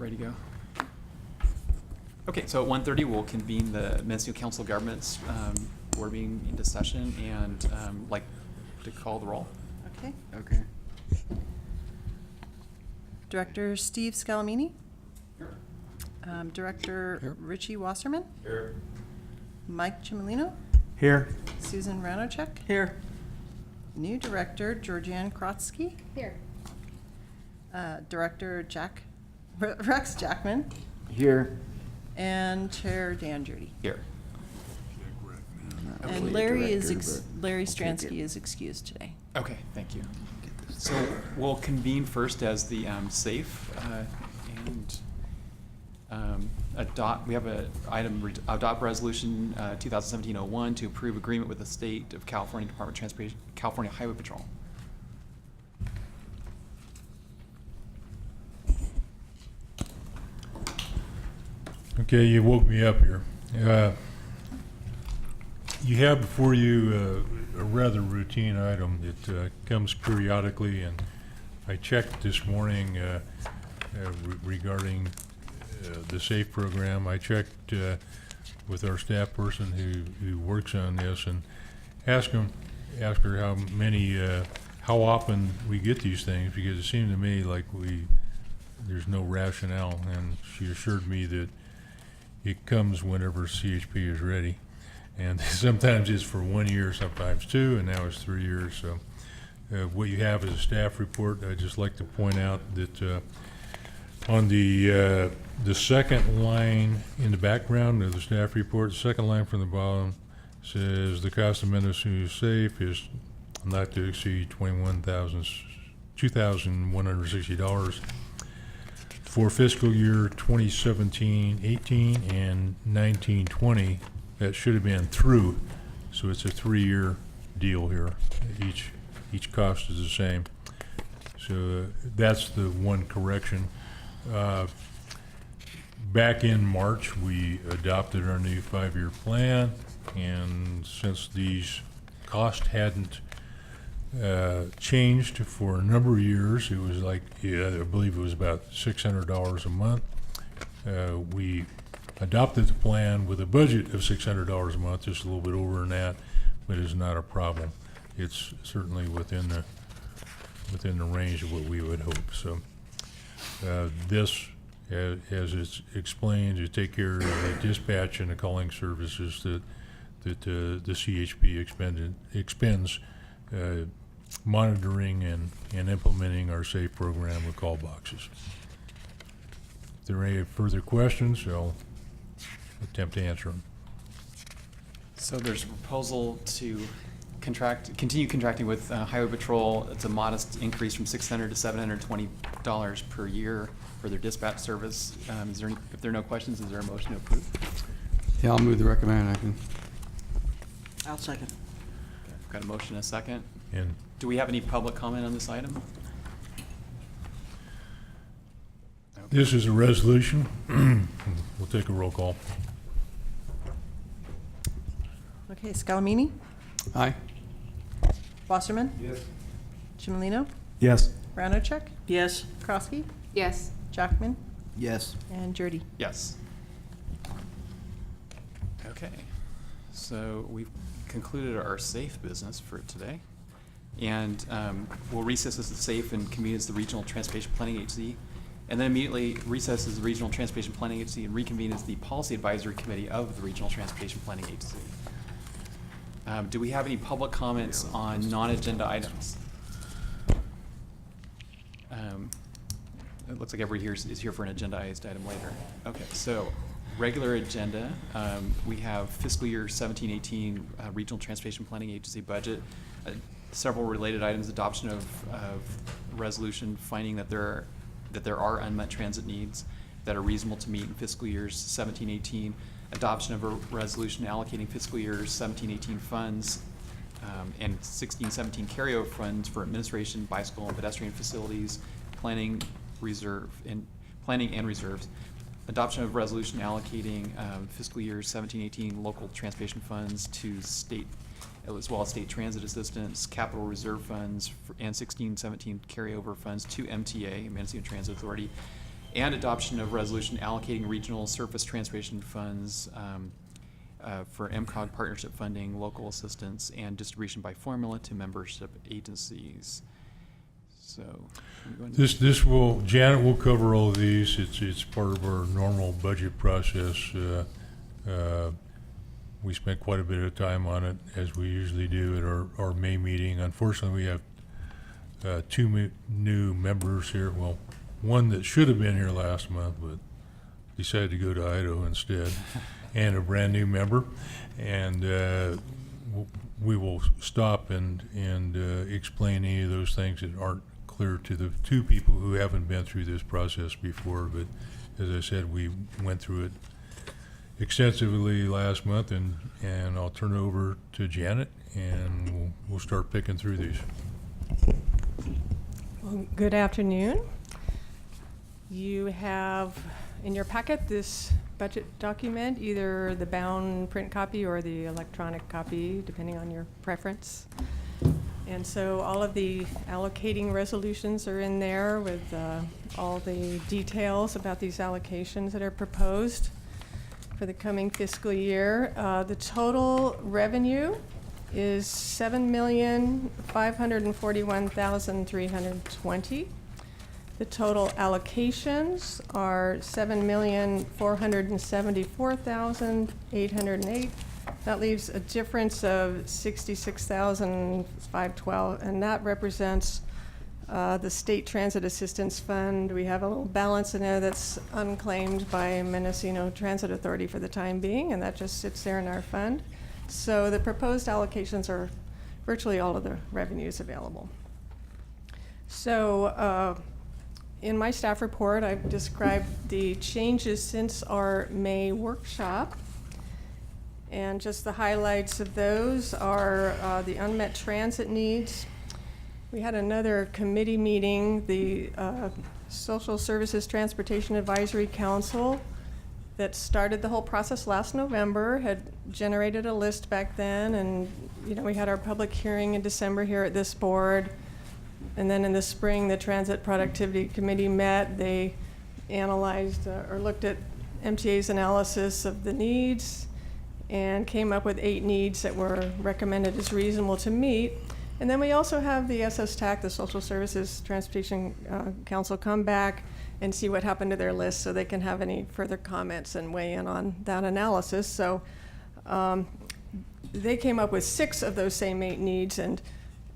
ready to go. Okay, so at 1:30 we'll convene the Mendocino Council of Governments board meeting into session, and like to call the roll. Okay. Okay. Director Steve Scalamini. Here. Director Here. Richie Wasserman. Here. Mike Chimolino. Here. Susan Ranochek. Here. New Director Georgianne Krotsky. Here. Director Rex Jackman. Here. And Chair Dan Judy. Here. And Larry Stransky is excused today. Okay, thank you. So we'll convene first as the SAFE and adopt. We have an item, adopt resolution 2017-01 to approve agreement with the State of California Department of Transportation, California Highway Patrol. Okay, you woke me up here. You have before you a rather routine item that comes periodically, and I checked this morning regarding the SAFE program. I checked with our staff person who works on this and asked her how often we get these things, because it seemed to me like there's no rationale, and she assured me that it comes whenever CHP is ready. And sometimes it's for 1 year, sometimes 2, and now it's 3 years. So what you have is a staff report. I'd just like to point out that on the second line in the background of the staff report, the second line from the bottom says the cost of Mendocino SAFE is not to exceed $2,160 for fiscal year 2017-18 and 19-20. That should have been through, so it's a 3-year deal here. Each cost is the same. So that's the one correction. Back in March, we adopted our new 5-year plan, and since these costs hadn't changed for a number of years, it was like, I believe it was about $600 a month. We adopted the plan with a budget of $600 a month, just a little bit over than that, but it's not a problem. It's certainly within the range of what we would hope. So this, as it's explained, to take care of the dispatch and the calling services that the CHP expends monitoring and implementing our SAFE program with call boxes. If there are any further questions, I'll attempt to answer them. So there's a proposal to continue contracting with Highway Patrol. It's a modest increase from $600 to $720 per year for their dispatch service. If there are no questions, is there a motion to approve? Yeah, I'll move the recommend. I'll second. Okay, I've got a motion and a second. And Do we have any public comment on this item? this is a resolution. We'll take a roll call. Okay, Scalamini. Aye. Wasserman. Yes. Chimolino. Yes. Ranochek. Yes. Krotsky. Yes. Jackman. Yes. And Judy. Yes. Okay, so we've concluded our SAFE business for today. And we'll recess as the SAFE and convene as the Regional Transportation Planning Agency. And then immediately recess as the Regional Transportation Planning Agency and reconvene as the Policy Advisory Committee of the Regional Transportation Planning Agency. Do we have any public comments on non-agenda items? It looks like everybody here is here for an agendized item later. Okay, so regular agenda, we have fiscal year 17-18 Regional Transportation Planning Agency budget, several related items, adoption of resolution finding that there are unmet transit needs that are reasonable to meet in fiscal years 17-18, adoption of a resolution allocating fiscal years 17-18 funds and 16-17 carryover funds for administration, bicycle and pedestrian facilities, planning and reserves, adoption of resolution allocating fiscal years 17-18 local transportation funds to state, as well as state transit assistance, capital reserve funds, and 16-17 carryover funds to MTA, Mendocino Transit Authority, and adoption of resolution allocating regional surface transportation funds for Mcog partnership funding, local assistance, and distribution by formula to membership agencies. So, Janet will cover all of these. It's part of our normal budget process. We spent quite a bit of time on it, as we usually do at our May meeting. Unfortunately, we have two new members here. Well, one that should have been here last month, but decided to go to Idaho instead, and a brand new member. And we will stop and explain any of those things that aren't clear to the two people who haven't been through this process before. But as I said, we went through it extensively last month, and I'll turn it over to Janet, and we'll start picking through these. Well, good afternoon. You have in your packet this budget document, either the bound print copy or the electronic copy, depending on your preference. And so all of the allocating resolutions are in there with all the details about these allocations that are proposed for the coming fiscal year. The total revenue is $7,541,320. The total allocations are $7,474,808. That leaves a difference of $66,512, and that represents the State Transit Assistance Fund. We have a little balance in there that's unclaimed by Mendocino Transit Authority for the time being, and that just sits there in our fund. So the proposed allocations are virtually all of the revenues available. So in my staff report, I've described the changes since our May workshop. And just the highlights of those are the unmet transit needs. We had another committee meeting, the Social Services Transportation Advisory Council, that started the whole process last November, had generated a list back then, and we had our public hearing in December here at this board. And then in the spring, the Transit Productivity Committee met. They analyzed or looked at MTA's analysis of the needs and came up with 8 needs that were recommended as reasonable to meet. And then we also have the SSTAC, the Social Services Transportation Council, come back and see what happened to their list so they can have any further comments and weigh in on that analysis. So they came up with 6 of those same 8 needs,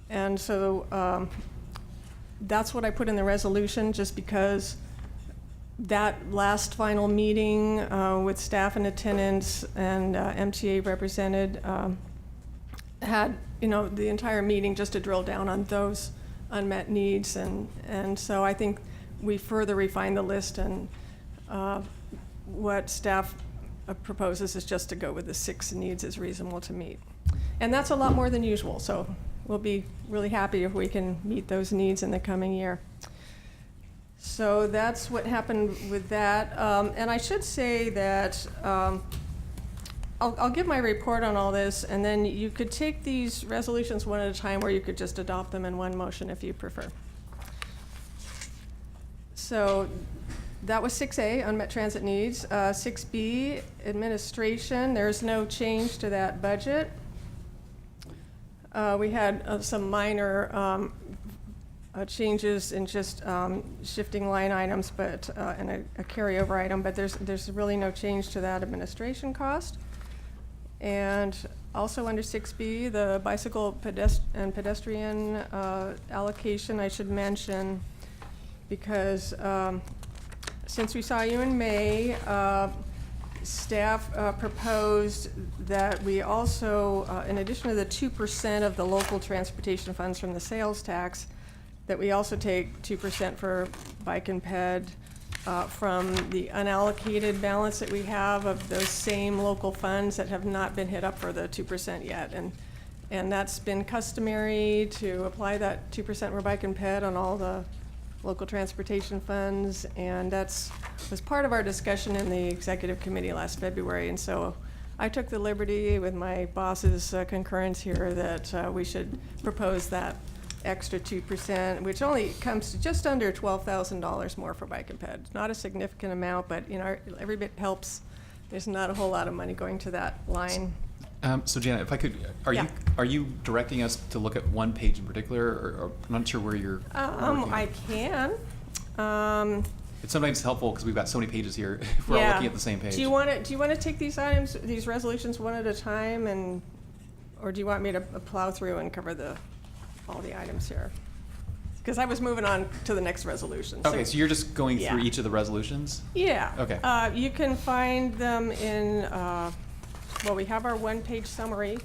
and so that's what I put in the resolution, just because that last final meeting with staff and attendance and MTA represented had the entire meeting just to drill down on those unmet needs, and so I think we further refined the list, and what staff proposes is just to go with the 6 needs as reasonable to meet. And that's a lot more than usual, so we'll be really happy if we can meet those needs in the coming year. So that's what happened with that. And I should say that I'll give my report on all this, and then you could take these resolutions one at a time, or you could just adopt them in one motion if you prefer. So that was 6A, unmet transit needs. 6B, administration. There's no change to that budget. We had some minor changes in just shifting line items, but and a carryover item, but there's really no change to that administration cost. And also under 6B, the bicycle and pedestrian allocation, I should mention, because since we saw you in May, staff proposed that we also, in addition to the 2% of the local transportation funds from the sales tax, that we also take 2% for bike and ped from the unallocated balance that we have of those same local funds that have not been hit up for the 2% yet. And that's been customary to apply that 2% for bike and ped on all the local transportation funds, and was part of our discussion in the executive committee last February. And so I took the liberty with my boss's concurrence here that we should propose that extra 2%, which only comes to just under $12,000 more for bike and ped. It's not a significant amount, but every bit helps. There's not a whole lot of money going to that line. So Janet, if I could, Yeah. are you directing us to look at one page in particular, or I'm not sure where you're working? I can. It's sometimes helpful because we've got so many pages here. If we're all Yeah. looking at the same page. Do you want to take these items, these resolutions, one at a time, or do you want me to plow through and cover all the items here? Because I was moving on to the next resolution. Okay, so you're just going through Yeah. each of the resolutions? Yeah. Okay. You can find them in, we have our one-page summary,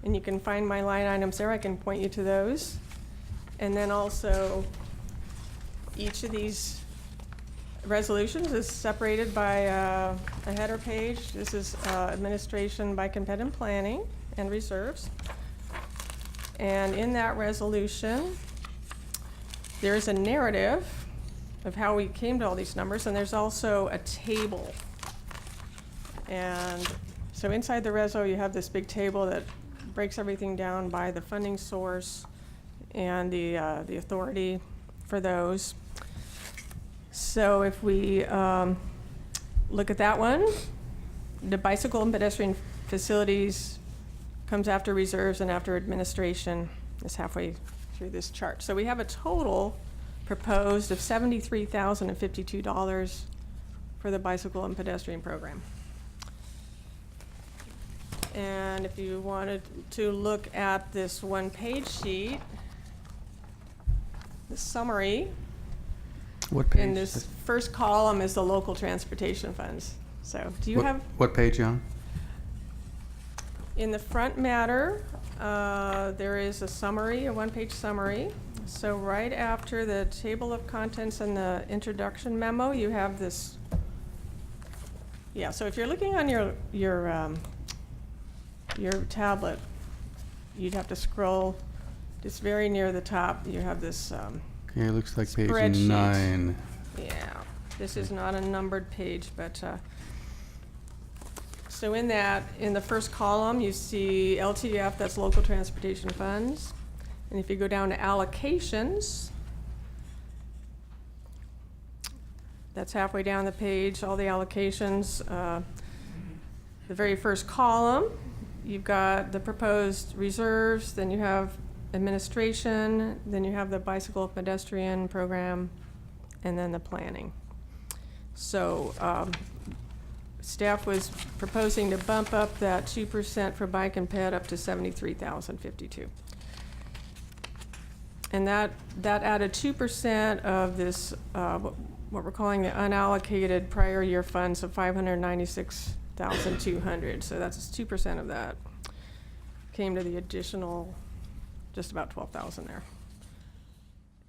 and you can find my line items there. I can point you to those. And then also, each of these resolutions is separated by a header page. This is administration, bike and ped and planning, and reserves. And in that resolution, there is a narrative of how we came to all these numbers, and there's also a table. And so inside the reso, you have this big table that breaks everything down by the funding source and the authority for those. So if we look at that one, the bicycle and pedestrian facilities comes after reserves and after administration is halfway through this chart. So we have a total proposed of $73,052 for the bicycle and pedestrian program. And if you wanted to look at this one-page sheet, the summary, What page? in this first column is the local transportation funds. So do you What- have, What page, John? in the front matter, there is a summary, a one-page summary. So right after the table of contents and the introduction memo, you have this. Yeah, so if you're looking on your tablet, you'd have to scroll just very near the top. You have this, Okay, it looks like page Spreadsheet. 9. yeah, this is not a numbered page, but, so in the first column, you see LTF, that's local transportation funds. And if you go down to allocations, that's halfway down the page, all the allocations. The very first column, you've got the proposed reserves, then you have administration, then you have the bicycle pedestrian program, and then the planning. So staff was proposing to bump up that 2% for bike and ped up to $73,052. And that added 2% of this, what we're calling the unallocated prior year funds of $596,200. So that's 2% of that came to the additional, just about 12,000 there.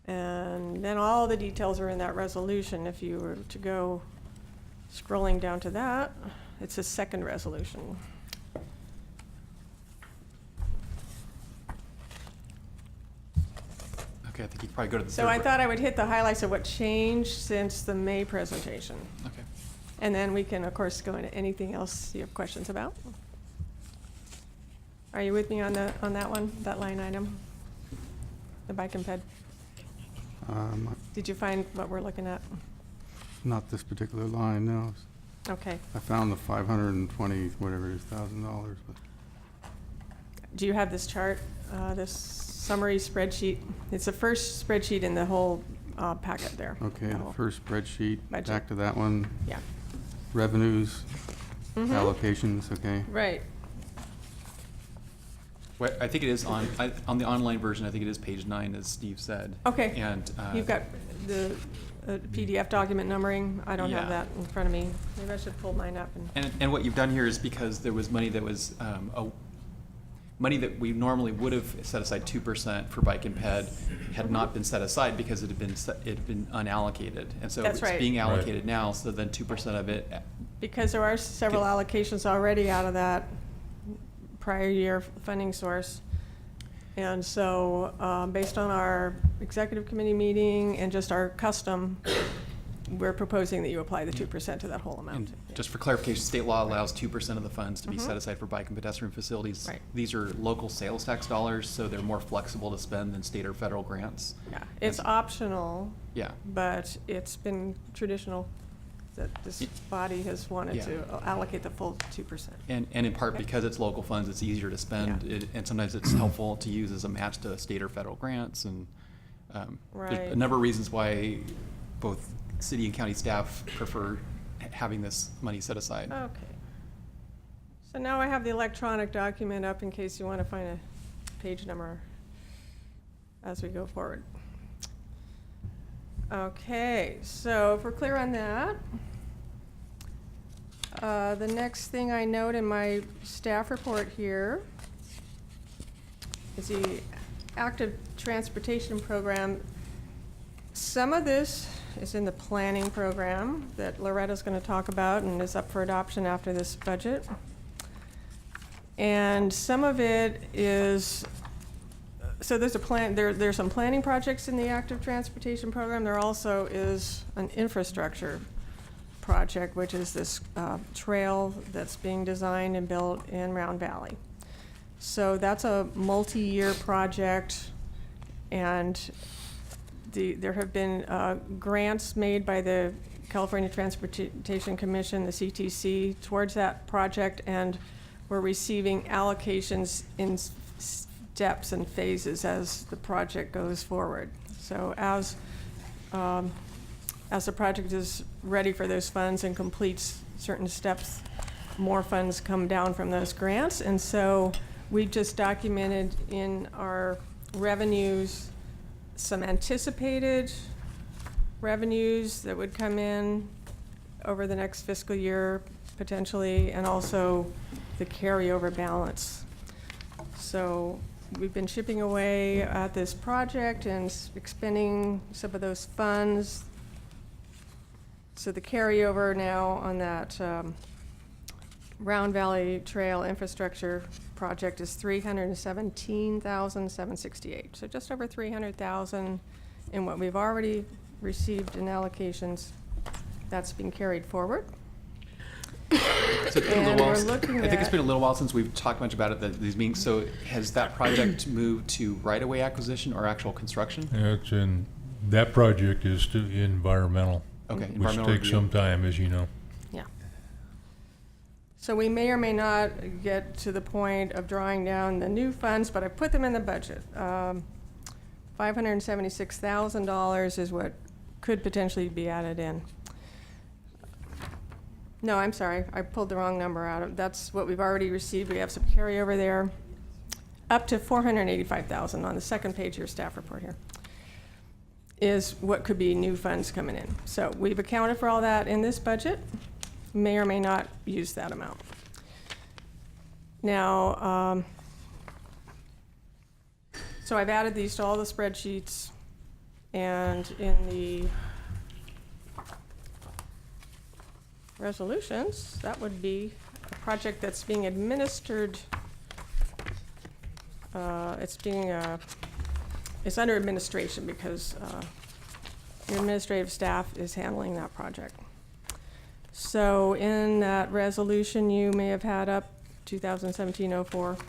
And then all the details are in that resolution. If you were to go scrolling down to that, it's a second resolution. Okay, I think you could probably go to the So third I thought I would hit the highlights of what changed since the May presentation. Okay. And then we can, of course, go into anything else you have questions about. Are you with me on that one, that line item? The bike and ped? Did you find what we're looking at? Not this particular line, no. Okay. I found the 520, whatever it is, $1,000, but Do you have this chart, this summary spreadsheet? It's the first spreadsheet in the whole packet there. okay, The the whole- first spreadsheet, Budget. back to that one. Yeah. Revenues, Mhm. allocations, okay. Right. Well, I think it is on the online version, I think it is page 9, as Steve said. Okay. And You've got the PDF document numbering. I don't have Yeah. that in front of me. Maybe I should pull mine up And what you've done here is because there was money that was, money that we normally would have set aside 2% for bike and ped had not been set aside because it had been unallocated. And so That's it's right. being Right. allocated now, so then 2% of it, because there are several allocations already out of that prior year funding source. And so, based on our executive committee meeting and just our custom, we're proposing that you apply the 2% to that whole amount. And just for clarification, state law allows 2% of the funds to be Mhm. set aside for bike and pedestrian facilities. Right. These are local sales tax dollars, so they're more flexible to spend than state or federal grants. Yeah, it's optional, Yeah. but it's been traditional that this body has wanted Yeah. to allocate the full 2%. And in part Okay. because it's local funds, it's easier to spend, Yeah. and sometimes it's helpful to use as a match to state or federal grants, and there's Right. a number of reasons why both city and county staff prefer having this money set aside. Okay. So now I have the electronic document up in case you want to find a page number as we go forward. Okay, so if we're clear on that, the next thing I note in my staff report here is the active transportation program. Some of this is in the planning program that Loretta's going to talk about and is up for adoption after this budget. And some of it is, so there's a plan, there's some planning projects in the active transportation program. There also is an infrastructure project, which is this trail that's being designed and built in Round Valley. So that's a multi-year project, and there have been grants made by the California Transportation Commission, the CTC, towards that project, and we're receiving allocations in steps and phases as the project goes forward. So as the project is ready for those funds and completes certain steps, more funds come down from those grants. And so we just documented in our revenues some anticipated revenues that would come in over the next fiscal year potentially, and also the carryover balance. So we've been chipping away at this project and expending some of those funds. So the carryover now on that Round Valley Trail infrastructure project is $317,768. So just over $300,000 in what we've already received in allocations. That's been carried forward. So it's been a And little we're while, looking I think it's at- been a little while since we've talked much about it at these meetings. So has that project moved to right-of-way acquisition or actual construction? It's in, that project is to environmental, Okay, which environmental takes review. some time, as you know. Yeah. So we may or may not get to the point of drawing down the new funds, but I put them in the budget. $576,000 is what could potentially be added in. No, I'm sorry, I pulled the wrong number out. That's what we've already received. We have some carryover there. Up to $485,000 on the second page of your staff report here is what could be new funds coming in. So we've accounted for all that in this budget. May or may not use that amount. Now, so I've added these to all the spreadsheets, and in the resolutions, that would be a project that's being administered. It's under administration because your administrative staff is handling that project. So in that resolution, you may have had up 2017-04.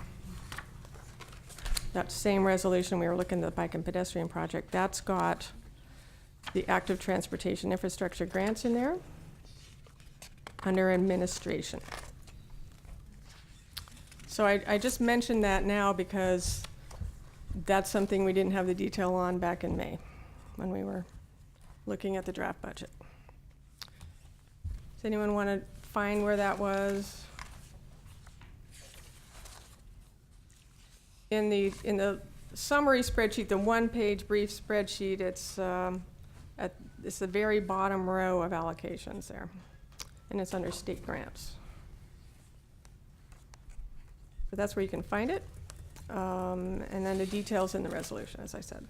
That same resolution, we were looking at the bike and pedestrian project. That's got the active transportation infrastructure grants in there under administration. So I just mentioned that now because that's something we didn't have the detail on back in May when we were looking at the draft budget. Does anyone want to find where that was? In the summary spreadsheet, the one-page brief spreadsheet, it's the very bottom row of allocations there, and it's under state grants. But that's where you can find it, and then the details in the resolution, as I said.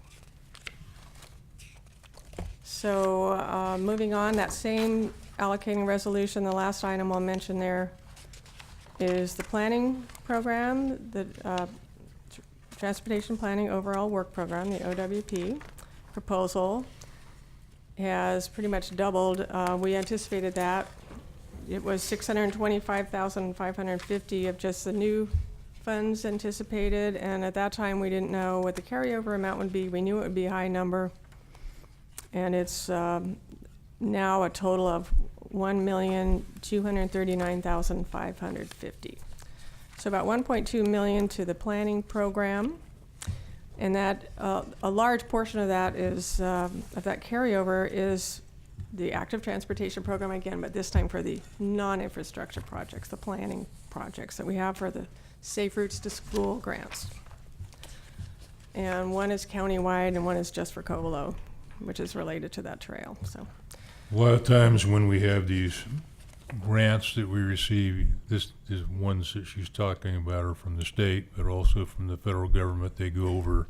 So moving on, that same allocating resolution, the last item I'll mention there is the planning program, the Transportation Planning Overall Work Program, the OWP proposal. has pretty much doubled. We anticipated that. It was 625,550 of just the new funds anticipated, and at that time, we didn't know what the carryover amount would be. We knew it would be a high number, and it's now a total of 1,239,550. So about 1.2 million to the planning program, and that a large portion of that is of that carryover is the active transportation program again, but this time for the non-infrastructure projects, the planning projects that we have for the Safe Routes to School grants. And one is countywide and one is just for Covelo, which is related to that trail, so. A lot of times when we have these grants that we receive, this is ones that she's talking about are from the state, but also from the federal government. They go over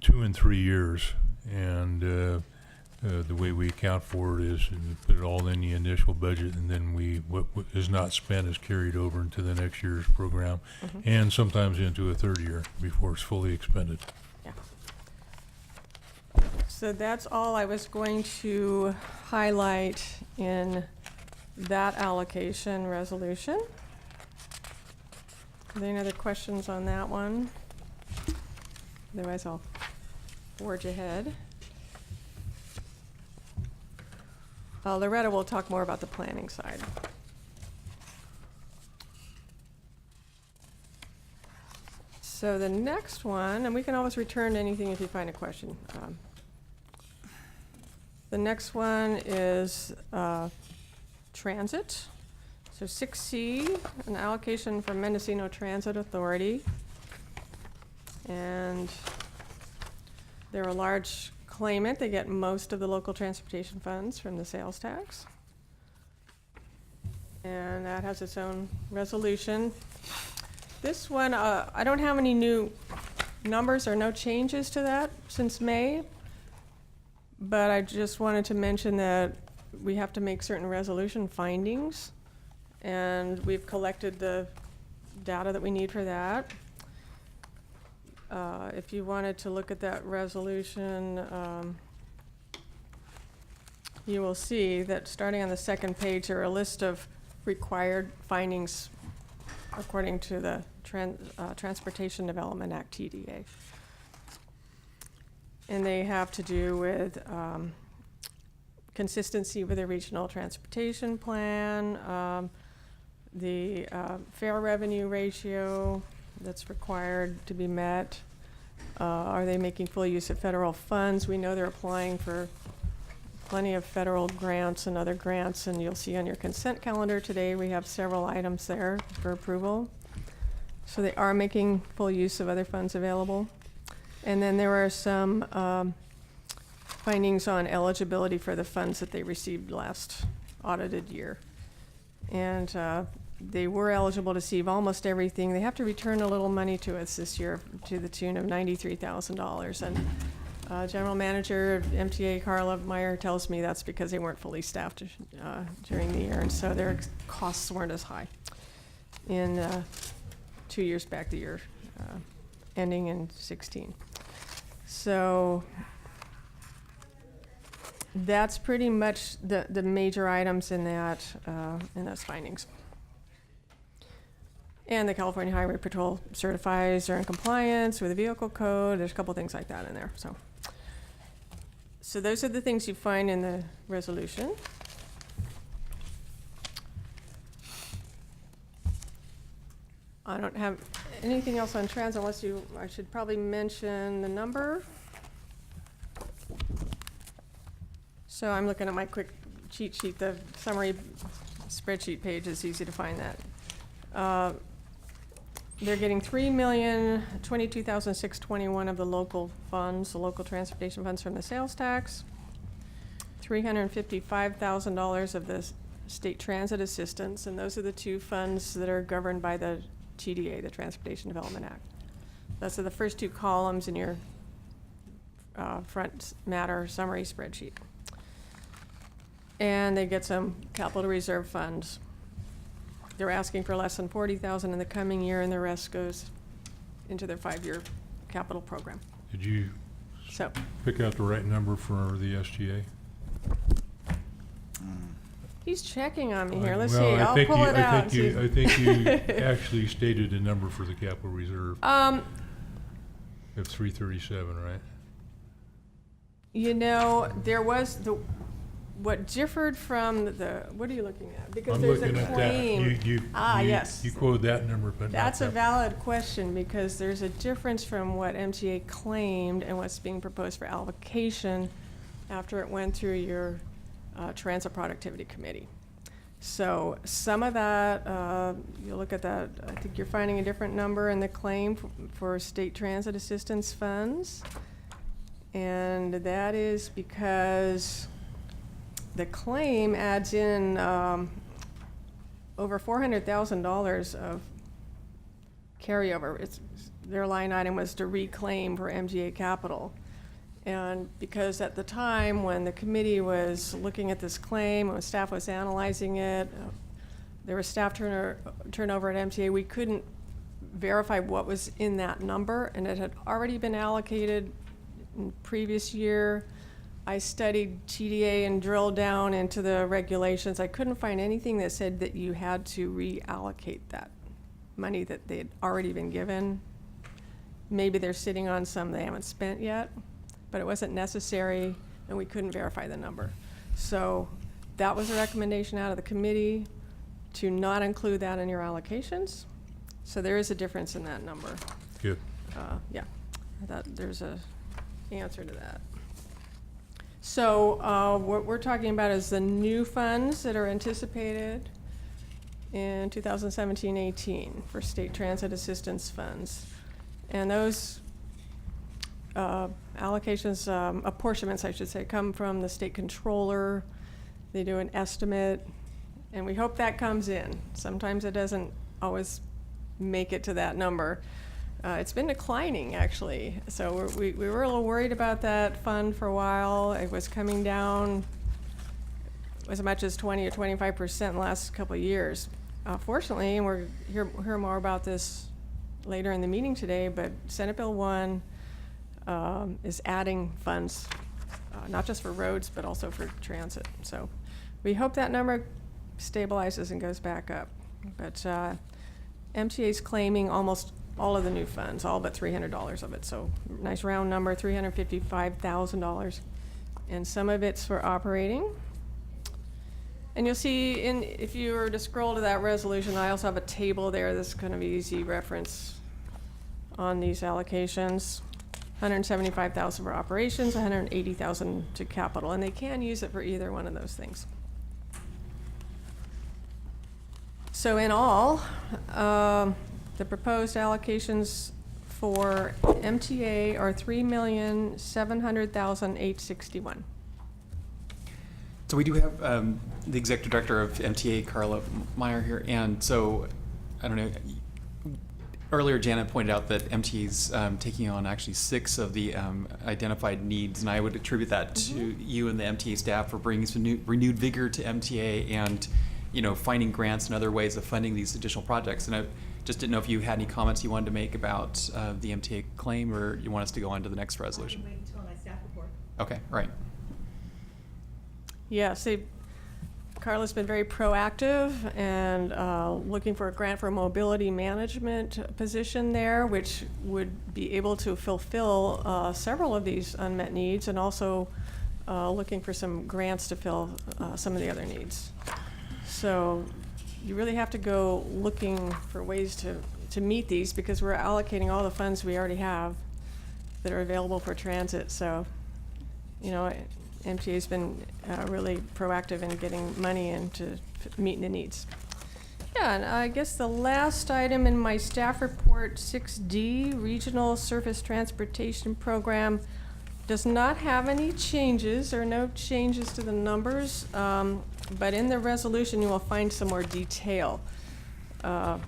2 and 3 years, and the way we account for it is we put it all in the initial budget, and then what is not spent is carried over into the next year's program, and sometimes into a third year before it's fully expended. Yeah. So that's all I was going to highlight in that allocation resolution. Are there any other questions on that one? Otherwise, I'll forge ahead. Loretta will talk more about the planning side. So the next one, and we can always return to anything if you find a question. The next one is transit. So 6C, an allocation from Mendocino Transit Authority. And they're a large claimant. They get most of the local transportation funds from the sales tax. And that has its own resolution. This one, I don't have any new numbers or no changes to that since May, but I just wanted to mention that we have to make certain resolution findings, and we've collected the data that we need for that. If you wanted to look at that resolution, you will see that starting on the second page, there are a list of required findings according to the Transportation Development Act, TDA. And they have to do with consistency with the regional transportation plan, the fare revenue ratio that's required to be met. Are they making full use of federal funds? We know they're applying for plenty of federal grants and other grants, and you'll see on your consent calendar today we have several items there for approval. So they are making full use of other funds available. And then there are some findings on eligibility for the funds that they received last audited year. And they were eligible to receive almost everything. They have to return a little money to us this year to the tune of $93,000. And General Manager of MTA, Carla Meyer, tells me that's because they weren't fully staffed during the year, and so their costs weren't as high in 2 years back, the year ending in 16. So that's pretty much the major items in that in those findings. And the California Highway Patrol certifies they're in compliance with the vehicle code. There's a couple things like that in there. So those are the things you find in the resolution. I don't have anything else on transit unless I should probably mention the number. So I'm looking at my quick cheat sheet. The summary spreadsheet page is easy to find that. They're getting $3,022,621 of the local funds, the local transportation funds from the sales tax, $355,000 of the state transit assistance, and those are the two funds that are governed by the TDA, the Transportation Development Act. Those are the first two columns in your front matter summary spreadsheet. And they get some capital reserve funds. They're asking for less than $40,000 in the coming year, and the rest goes into their 5-year capital program. Did you So pick out the right number for the SGA? He's checking on me here. Let's see, Well, I I'll think pull you- it out. and see. I think you actually stated a number for the capital reserve of 337, right? You know, there was what differed from what are you looking at? Because I'm there's looking a at that. claim. Yes. You quoted that number, but not That's a that. valid question, because there's a difference from what MTA claimed and what's being proposed for allocation after it went through your Transit Productivity Committee. So some of that, you look at that, I think you're finding a different number in the claim for state transit assistance funds. And that is because the claim adds in over $400,000 of carryover. Their line item was to reclaim for MGA capital. And because at the time when the committee was looking at this claim, when staff was analyzing it, there was staff turnover at MTA, we couldn't verify what was in that number, and it had already been allocated in previous year. I studied TDA and drilled down into the regulations. I couldn't find anything that said that you had to reallocate that money that they had already been given. Maybe they're sitting on some they haven't spent yet, but it wasn't necessary, and we couldn't verify the number. So that was a recommendation out of the committee to not include that in your allocations. So there is a difference in that number. Good. Yeah, I thought there's a answer to that. So what we're talking about is the new funds that are anticipated in 2017-18 for state transit assistance funds. And those allocations, apportionments, I should say, come from the state controller. They do an estimate, and we hope that comes in. Sometimes it doesn't always make it to that number. It's been declining, actually. So we were a little worried about that fund for a while. It was coming down as much as 20 or 25% in the last couple of years. Fortunately, and we'll hear more about this later in the meeting today, but Senate Bill 1 is adding funds, not just for roads, but also for transit. So we hope that number stabilizes and goes back up. But MTA is claiming almost all of the new funds, all but $300 of it. So nice round number, $355,000. And some of it's for operating. And you'll see, if you were to scroll to that resolution, I also have a table there that's kind of easy reference on these allocations. $175,000 for operations, $180,000 to capital, and they can use it for either one of those things. So in all, the proposed allocations for MTA are $3,700,861. So we do have the executive director of MTA, Carla Meyer, here, and so I don't know. Earlier, Janet pointed out that MTA's taking on actually 6 of the identified needs, and I would attribute that to you and the MTA staff for bringing some renewed vigor to MTA and, finding grants and other ways of funding these additional projects. And I just didn't know if you had any comments you wanted to make about the MTA claim, or you want us to go on to the next resolution. Wait until my staff report. Okay, right. Yes, Carla's been very proactive and looking for a grant for a mobility management position there, which would be able to fulfill several of these unmet needs, and also looking for some grants to fill some of the other needs. So you really have to go looking for ways to meet these, because we're allocating all the funds we already have that are available for transit. So, MTA's been really proactive in getting money into meeting the needs. Yeah, and I guess the last item in my staff report, 6D, Regional Surface Transportation Program, does not have any changes. There are no changes to the numbers, but in the resolution you will find some more detail. And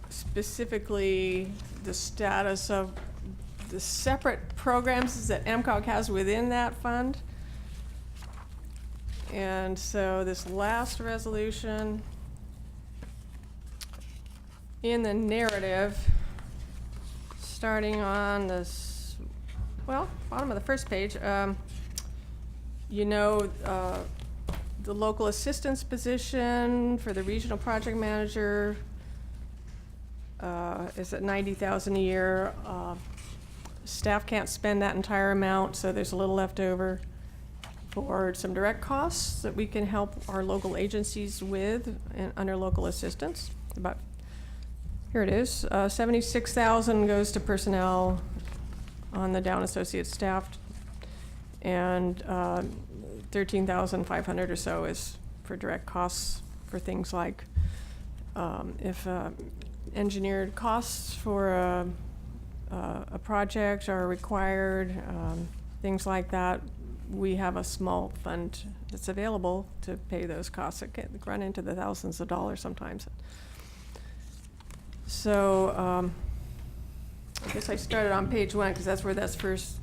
specifically the status of the separate programs that Mcog has within that fund. And so this last resolution, in the narrative, starting on this, bottom of the first page, You know, the local assistance position for the regional project manager is at $90,000 a year. Staff can't spend that entire amount, so there's a little left over for some direct costs that we can help our local agencies with under local assistance. Here it is, 76,000 goes to personnel on the Down Associates staff, and 13,500 or so is for direct costs for things like if engineered costs for a project are required, things like that. We have a small fund that's available to pay those costs. It can run into the thousands of dollars sometimes. So I guess I started on page 1 because that's where that's first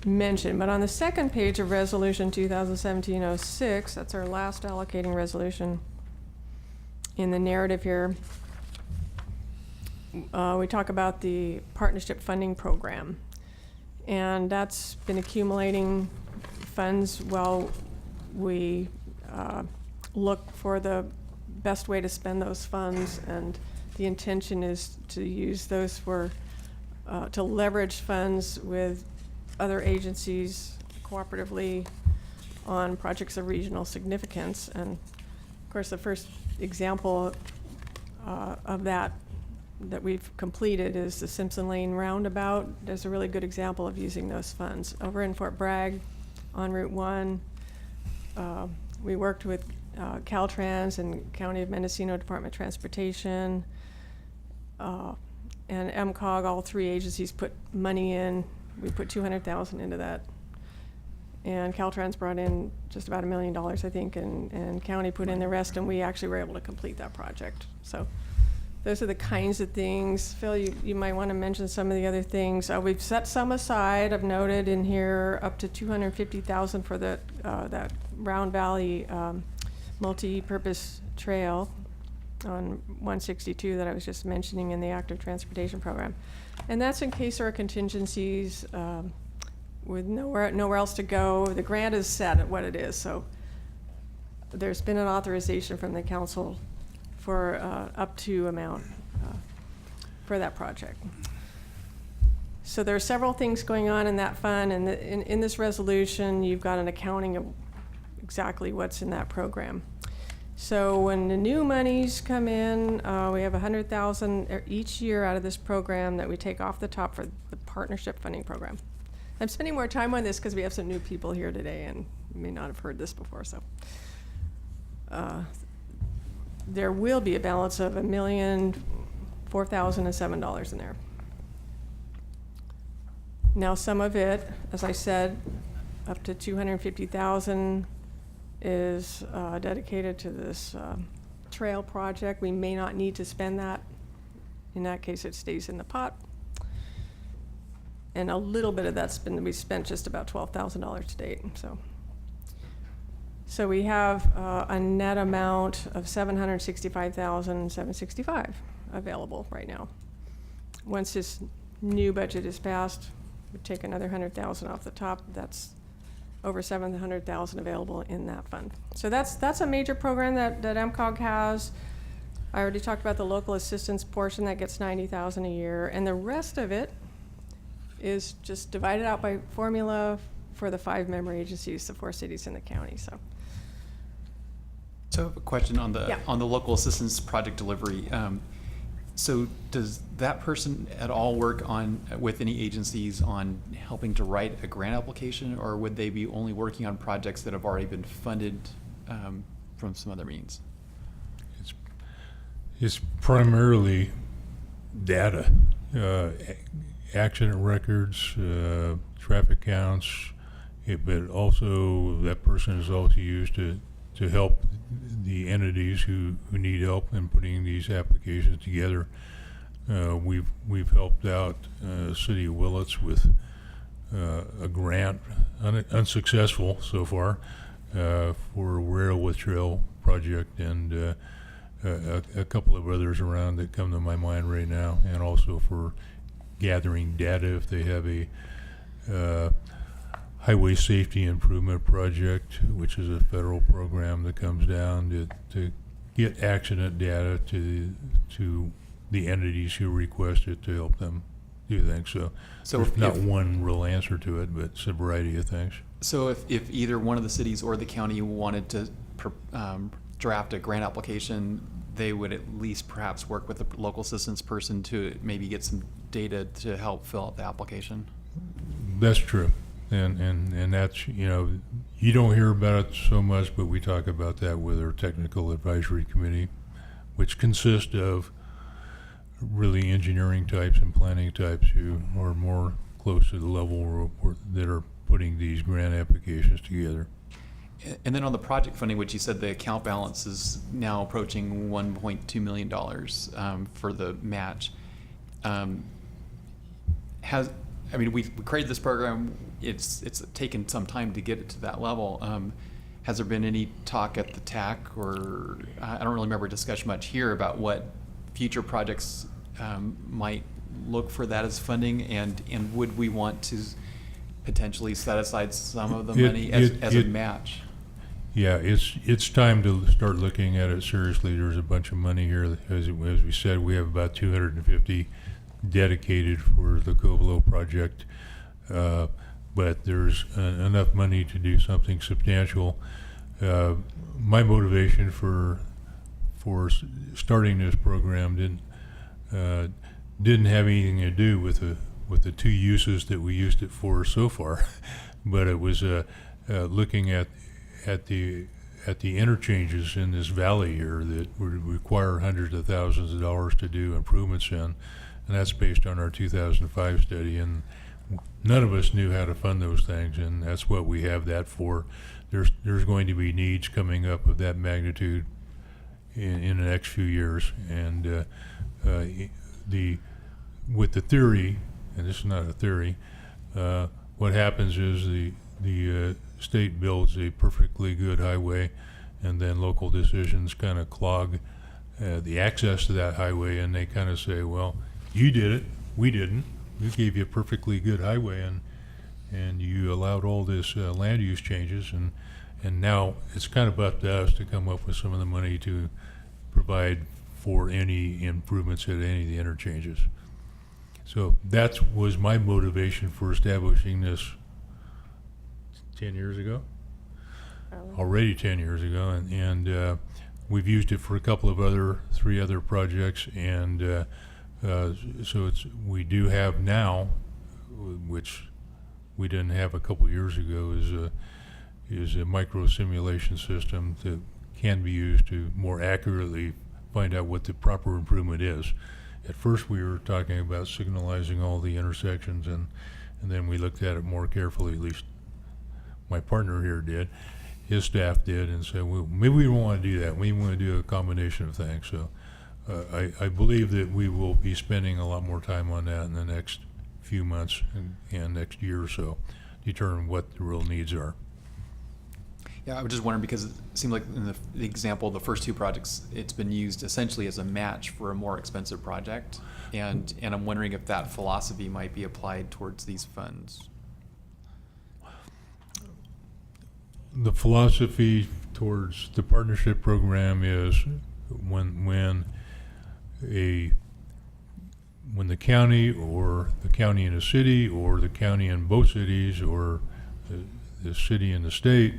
mentioned. But on the second page of Resolution 2017-06, that's our last allocating resolution in the narrative here, we talk about the partnership funding program. And that's been accumulating funds while we look for the best way to spend those funds, and the intention is to use those for to leverage funds with other agencies cooperatively on projects of regional significance. And of course, the first example of that we've completed is the Simpson Lane Roundabout. There's a really good example of using those funds. Over in Fort Bragg on Route 1, we worked with Caltrans and County of Mendocino Department of Transportation and Mcog. All three agencies put money in. We put $200,000 into that. And Caltrans brought in just about $1 million, I think, and County put in the rest, and we actually were able to complete that project. So those are the kinds of things. Phil, you might want to mention some of the other things. We've set some aside. I've noted in here up to $250,000 for that Round Valley multi-purpose trail on 162 that I was just mentioning in the active transportation program. And that's in case there are contingencies with nowhere else to go. The grant is set at what it is, so there's been an authorization from the council for up to amount for that project. So there are several things going on in that fund, and in this resolution, you've got an accounting of exactly what's in that program. So when the new monies come in, we have $100,000 each year out of this program that we take off the top for the partnership funding program. I'm spending more time on this because we have some new people here today and you may not have heard this before. So there will be a balance of $1,004,007 in there. Now some of it, as I said, up to $250,000 is dedicated to this trail project. We may not need to spend that. In that case, it stays in the pot. And a little bit of that's we spent just about $12,000 to date. So we have a net amount of $765,765 available right now. Once this new budget is passed, we take another $100,000 off the top. That's over $700,000 available in that fund. So that's a major program that Mcog has. I already talked about the local assistance portion that gets $90,000 a year, and the rest of it is just divided out by formula for the 5 member agencies, the 4 cities in the county. So I have a question on the Yeah. on the local assistance project delivery. So does that person at all work with any agencies on helping to write a grant application, or would they be only working on projects that have already been funded from some other means? It's primarily data, accident records, traffic counts, but also that person is also used to help the entities who need help in putting these applications together. We've helped out City of Willits with a grant, unsuccessful so far, for a railway trail project, and a couple of others around that come to my mind right now, and also for gathering data if they have a Highway Safety Improvement Project, which is a federal program that comes down to get accident data to the entities who request it to help them do things. So So there's not if- one real answer to it, but it's a variety of things. So if either one of the cities or the county wanted to draft a grant application, they would at least perhaps work with the local assistance person to maybe get some data to help fill out the application? That's true. And that's, you don't hear about it so much, but we talk about that with our technical advisory committee, which consists of really engineering types and planning types who are more close to the level that are putting these grant applications together. And then on the project funding, which you said the account balance is now approaching $1.2 million for the match. We created this program. It's taken some time to get it to that level. Has there been any talk at the TAC, or I don't really remember a discussion much here about what future projects might look for that as funding, and would we want to potentially set aside some of the money as a match? Yeah, it's time to start looking at it seriously. There's a bunch of money here. As we said, we have about 250 dedicated for the Covelo project, but there's enough money to do something substantial. My motivation for starting this program didn't have anything to do with the two uses that we used it for so far, but it was looking at the interchanges in this valley here that would require hundreds of thousands of dollars to do improvements in, and that's based on our 2005 study. And none of us knew how to fund those things, and that's what we have that for. There's going to be needs coming up of that magnitude in the next few years, and with the theory, and this is not a theory, what happens is the state builds a perfectly good highway, and then local decisions kind of clog the access to that highway, and they kind of say, well, you did it, we didn't. We gave you a perfectly good highway, and you allowed all this land use changes, and now it's kind of up to us to come up with some of the money to provide for any improvements at any of the interchanges. So that was my motivation for establishing this 10 years ago, already 10 years ago, and we've used it for a couple of three other projects, and so we do have now, which we didn't have a couple years ago, is a micro simulation system that can be used to more accurately find out what the proper improvement is. At first we were talking about signalizing all the intersections, and then we looked at it more carefully, at least my partner here did, his staff did, and said, well, maybe we don't want to do that. We want to do a combination of things. So I believe that we will be spending a lot more time on that in the next few months and next year or so, determine what the real needs are. Yeah, I was just wondering because it seemed like in the example of the first two projects, it's been used essentially as a match for a more expensive project, and I'm wondering if that philosophy might be applied towards these funds. The philosophy towards the partnership program is when the county, or the county and a city, or the county and both cities, or the city and the state,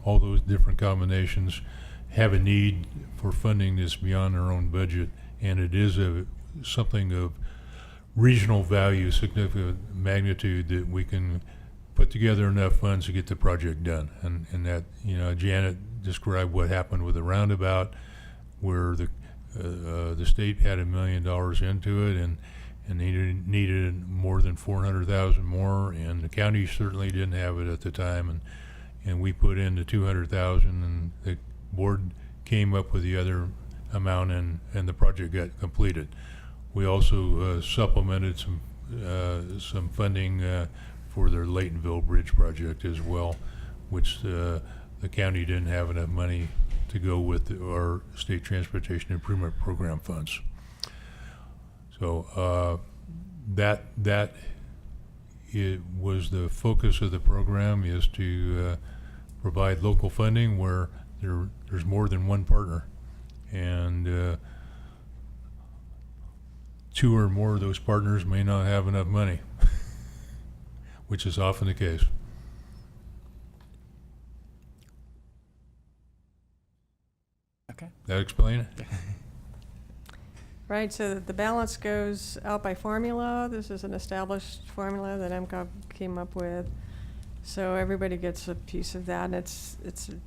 all those different combinations have a need for funding this beyond their own budget, and it is something of regional value, significant magnitude, that we can put together enough funds to get the project done. And that, Janet described what happened with the roundabout, where the state had $1 million into it, and they needed more than 400,000 more, and the county certainly didn't have it at the time, and we put in the 200,000, and the board came up with the other amount, and the project got completed. We also supplemented some funding for their Laytonville Bridge project as well, which the county didn't have enough money to go with our State Transportation Improvement Program funds. So that it was the focus of the program is to provide local funding where there's more than one partner, and 2 or more of those partners may not have enough money, which is often the case. Okay. That explain it? Right, so the balance goes out by formula. This is an established formula that Mcog came up with. So everybody gets a piece of that, and it's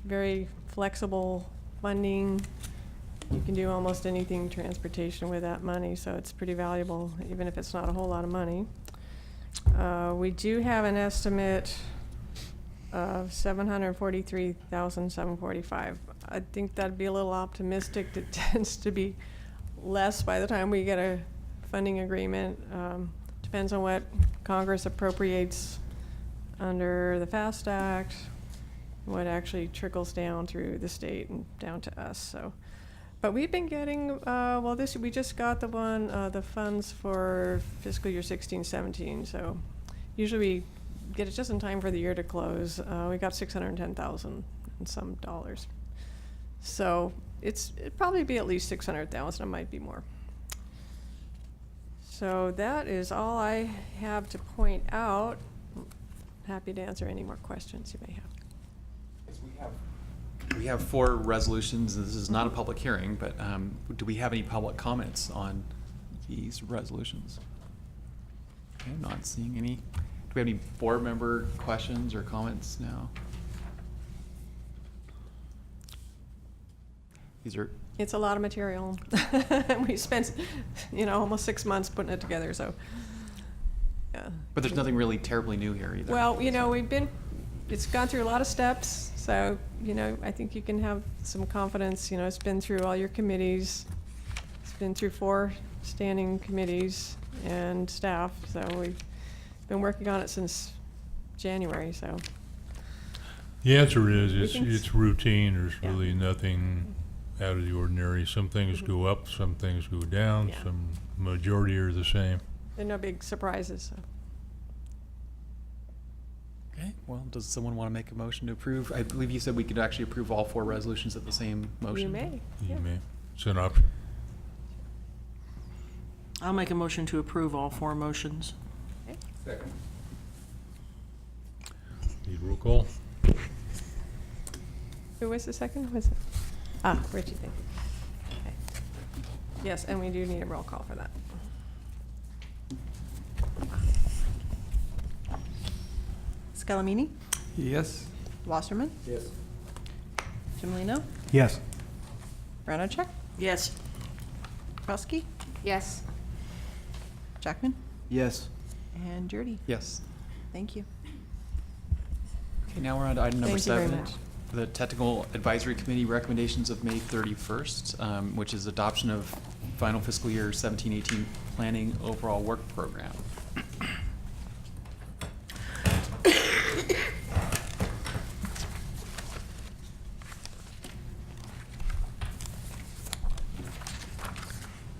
very flexible funding. You can do almost anything transportation with that money, so it's pretty valuable, even if it's not a whole lot of money. We do have an estimate of $743,745. I think that'd be a little optimistic. It tends to be less by the time we get a funding agreement. Depends on what Congress appropriates under the FAST Act, what actually trickles down through the state and down to us. So, but we've been getting, we just got the funds for fiscal year 16-17. So usually we get it just in time for the year to close. We got $610,000 and some dollars. So it'd probably be at least 600,000. It might be more. So that is all I have to point out. Happy to answer any more questions you may have. We have 4 resolutions. This is not a public hearing, but do we have any public comments on these resolutions? Okay, not seeing any. Do we have any board member questions or comments now? It's a lot of material. We spent, almost 6 months putting it together, so. Yeah. But there's nothing really terribly new here either. Well, it's gone through a lot of steps, so, I think you can have some confidence. It's been through all your committees. It's been through 4 standing committees and staff, so we've been working on it since January, so. The answer is think it's routine. There's Yeah. really nothing out of the ordinary. Some things go up, some things go down, Yeah. some majority are the same. There are no big surprises, so. Okay, well, does someone want to make a motion to approve? I believe you said we could actually approve all 4 resolutions at the same motion. You may. You Yeah. may. It's an option. I'll make a motion to approve all 4 motions. Okay. Need roll call? Who was the second? Was it? Richie, thank you. Okay. Yes, and we do need a roll call for that. Scalamini, Yes. Wasserman, Yes. Jimlino, Yes. Ranachek, Yes. Krosky, Yes. Jackman, Yes. and Jurdy. Yes. Thank you. Okay, now we're on to item number Thank you very 7. much. The Technical Advisory Committee recommendations of May 31st, which is adoption of final fiscal year 17-18 planning overall work program.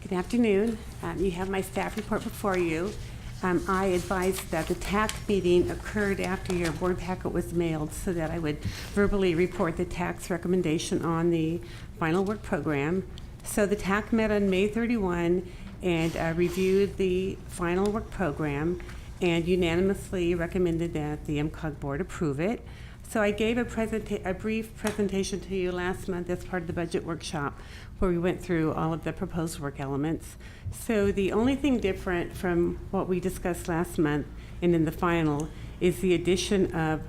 Good afternoon. You have my staff report before you. I advised that the TAC meeting occurred after your board packet was mailed so that I would verbally report the TAC's recommendation on the final work program. So the TAC met on May 31 and reviewed the final work program and unanimously recommended that the Mcog board approve it. So I gave a brief presentation to you last month as part of the budget workshop where we went through all of the proposed work elements. So the only thing different from what we discussed last month and in the final is the addition of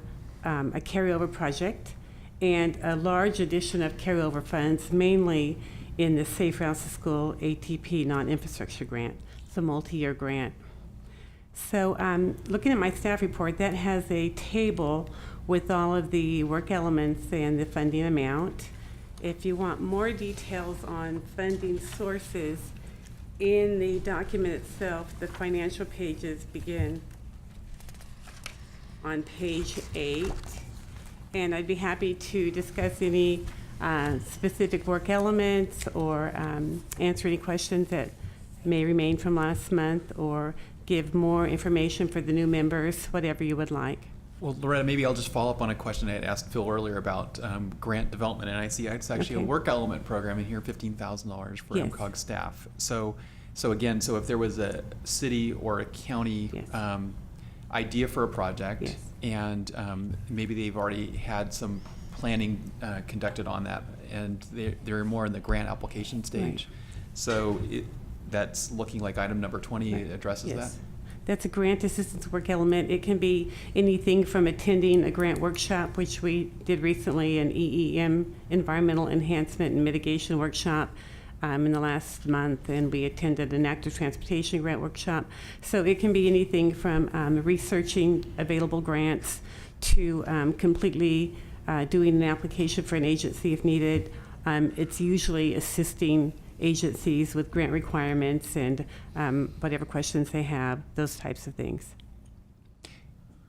a carryover project and a large addition of carryover funds, mainly in the Safe Routes to School ATP non-infrastructure grant. It's a multi-year grant. So looking at my staff report, that has a table with all of the work elements and the funding amount. If you want more details on funding sources, in the document itself, the financial pages begin on page 8. And I'd be happy to discuss any specific work elements or answer any questions that may remain from last month or give more information for the new members, whatever you would like. Well, Loretta, maybe I'll just follow up on a question I had asked Phil earlier about grant development, and I see it's actually Okay. a work element program in here, $15,000 for Yes. MCOG staff. So again, if there was a city or a county Yes. idea for a project, Yes. and maybe they've already had some planning conducted on that, and they're more in the grant application stage. Right. So that's looking like item number 20 Right. addresses Yes. that. That's a grant assistance work element. It can be anything from attending a grant workshop, which we did recently, an EEM, Environmental Enhancement and Mitigation Workshop, in the last month, and we attended an active transportation grant workshop. So it can be anything from researching available grants to completely doing an application for an agency if needed. It's usually assisting agencies with grant requirements and whatever questions they have, those types of things.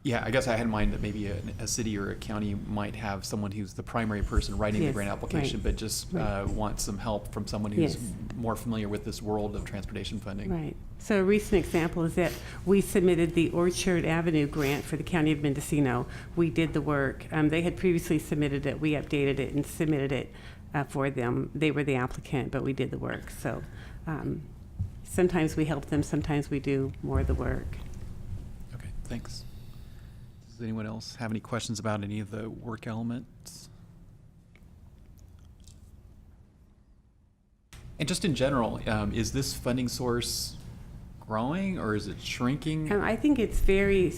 Yeah, I guess I had in mind that maybe a city or a county might have someone who's the primary person writing the Yes, grant application, right. but just Right. wants some help from someone who's Yes. more familiar with this world of transportation funding. Right. So a recent example is that we submitted the Orchard Avenue grant for the County of Mendocino. We did the work. They had previously submitted it. We updated it and submitted it for them. They were the applicant, but we did the work. So sometimes we help them, sometimes we do more of the work. Okay, thanks. Does anyone else have any questions about any of the work elements? And just in general, is this funding source growing or is it shrinking? I think it's very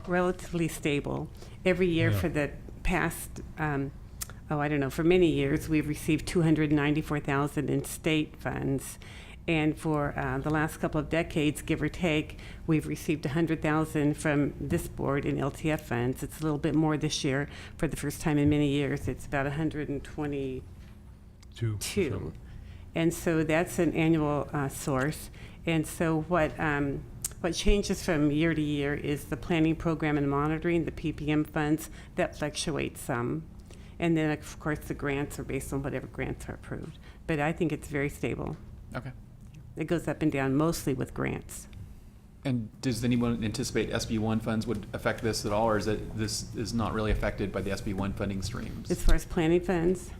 relatively stable. Every year Yeah. for the past, for many years, we've received $294,000 in state funds. And for the last couple of decades, give or take, we've received $100,000 from this board in LTF funds. It's a little bit more this year. For the first time in many years, it's about 122. Two. And so that's an annual source. And so what changes from year to year is the planning program and monitoring, the PPM funds, that fluctuate some. And then, of course, the grants are based on whatever grants are approved. But I think it's very stable. Okay. It goes up and down mostly with grants. And does anyone anticipate SB1 funds would affect this at all, or this is not really affected by the SB1 funding streams? As far as planning funds,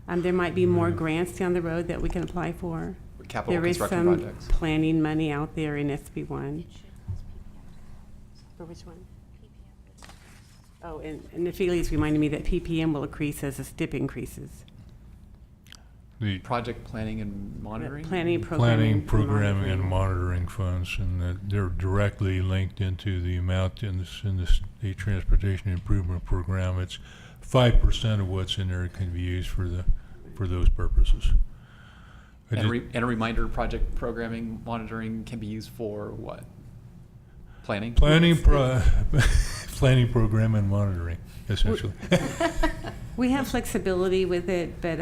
there might be more grants down the road that we can apply for. Capital There is construction some projects? planning money out there in SB1. For which one? Oh, and Nephili's reminded me that PPM will increase as the STIP increases. The Project planning and monitoring? Planning, programming, programming, and monitoring. monitoring funds, and that they're directly linked into the amount in the State Transportation Improvement Program. It's 5% of what's in there can be used for those purposes. And a reminder, project programming, monitoring can be used for what? Planning? Planning, planning, program, and monitoring, essentially. We have flexibility with it, but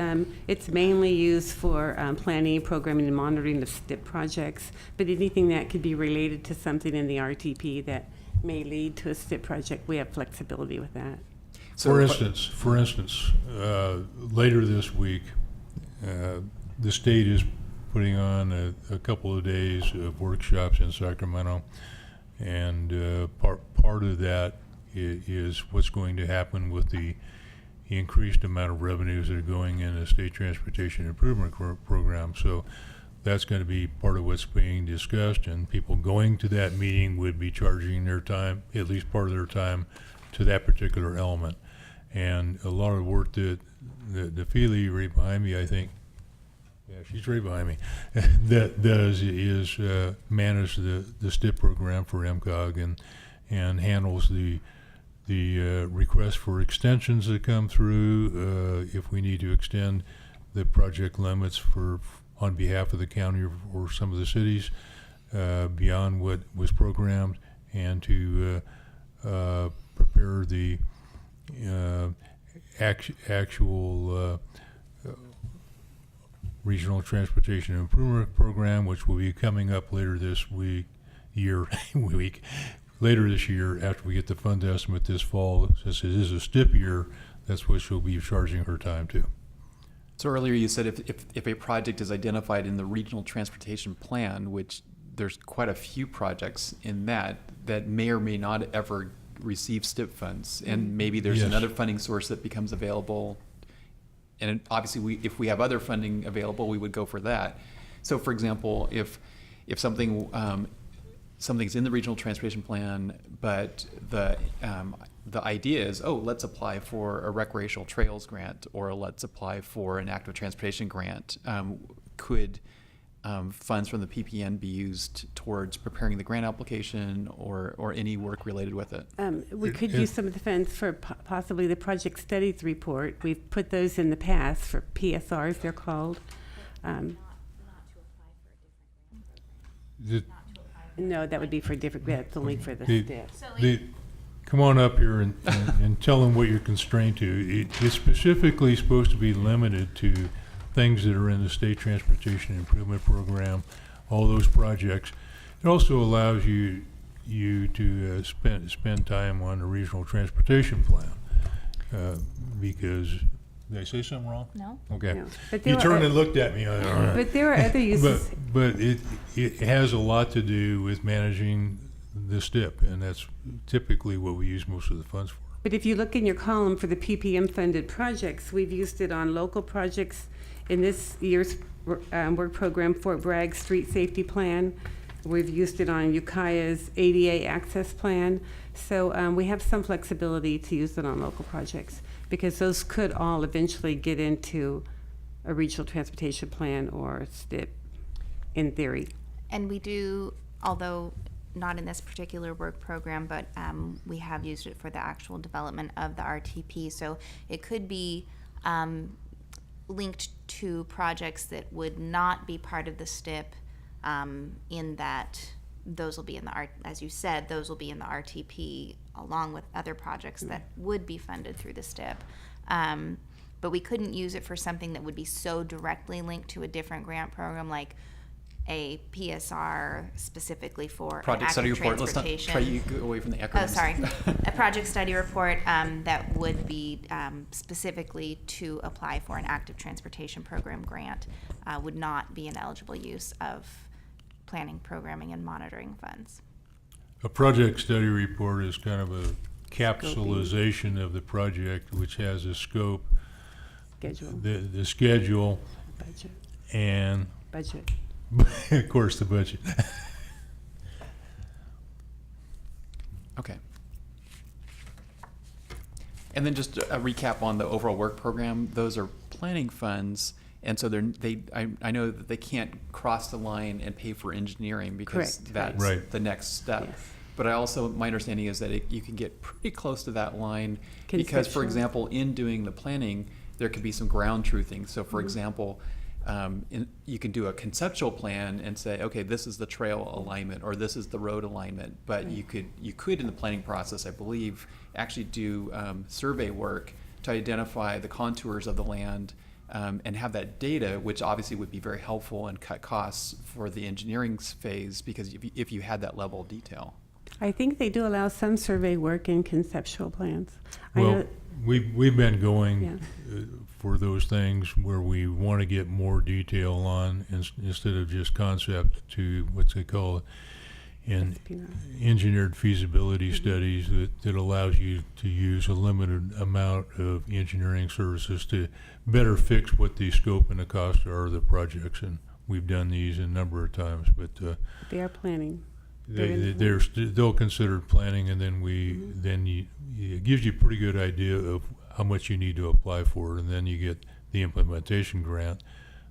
it's mainly used for planning, programming, and monitoring of STIP projects. But anything that could be related to something in the RTP that may lead to a STIP project, we have flexibility with that. For instance, later this week, the state is putting on a couple of days of workshops in Sacramento, and part of that is what's going to happen with the increased amount of revenues that are going in the State Transportation Improvement Program. So that's going to be part of what's being discussed, and people going to that meeting would be charging their time, at least part of their time, to that particular element. And a lot of the work that the Feely right behind me, I think, yeah, she's right behind me, that does is manage the STIP program for Mcog and handles the requests for extensions that come through, if we need to extend the project limits on behalf of the county or some of the cities beyond what was programmed, and to prepare the actual Regional Transportation Improvement Program, which will be coming up later this year after we get the fund estimate this fall. Since it is a STIP year, that's what she'll be charging her time to. So earlier you said if a project is identified in the regional transportation plan, which there's quite a few projects in that may or may not ever receive STIP funds, and maybe there's Yes. another funding source that becomes available. And obviously, if we have other funding available, we would go for that. So, for example, if something something's in the regional transportation plan, but the idea is, let's apply for a recreational trails grant, or let's apply for an active transportation grant, could funds from the PPN be used towards preparing the grant application or any work related with it? We could use some of the funds for possibly the project studies report. We've put those in the past for PSRs, they're called. No, that would be for a different grant, it's only for the STIP. Come on up here and tell them what you're constrained to. It's specifically supposed to be limited to things that are in the State Transportation Improvement Program, all those projects. It also allows you to spend time on the Regional Transportation Plan, because, did I say something wrong? No. Okay. No. But You there turned are- and looked at me. But there are other uses. But it has a lot to do with managing the STIP, and that's typically what we use most of the funds for. But if you look in your column for the PPM funded projects, we've used it on local projects in this year's work program, Fort Bragg Street Safety Plan. We've used it on Ukiah's ADA Access Plan. So we have some flexibility to use it on local projects, because those could all eventually get into a regional transportation plan or STIP in theory. And we do, although not in this particular work program, but we have used it for the actual development of the RTP. So it could be linked to projects that would not be part of the STIP, in that those will be in the as you said, those will be in the RTP along with other projects that would be funded through the STIP. But we couldn't use it for something that would be so directly linked to a different grant program, like a PSR specifically for Project study active report. Let's not transportation. try you go away from the acronyms. Oh, sorry. A project study report that would be specifically to apply for an active transportation program grant would not be an eligible use of planning, programming, and monitoring funds. A project study report is kind of a capsulization of the project, which has a scope, Schedule, the schedule, budget, and budget. of course the budget. Okay. And then just a recap on the overall work program. Those are planning funds, and so I know that they can't cross the line and pay for engineering because Correct. that's Right. the next step. Yes. But my understanding is that you can get pretty close to that line because, for Conceptual. example, in doing the planning, there could be some ground truthing. So, for example, you can do a conceptual plan and say, okay, this is the trail alignment or this is the road alignment. But you could in the planning process, I believe, actually do survey work to identify the contours of the land and have that data, which obviously would be very helpful and cut costs for the engineering phase because if you had that level of detail. I think they do allow some survey work in conceptual plans. I Well, know, we've been going Yeah. for those things where we want to get more detail on instead of just concept to what's they call engineered feasibility studies that allows you to use a limited amount of engineering services to better fix what the scope and the cost are of the projects. And we've done these a number of times, but they are planning. they're considered planning, and then it gives you a pretty good idea of how much you need to apply for it, and then you get the implementation grant.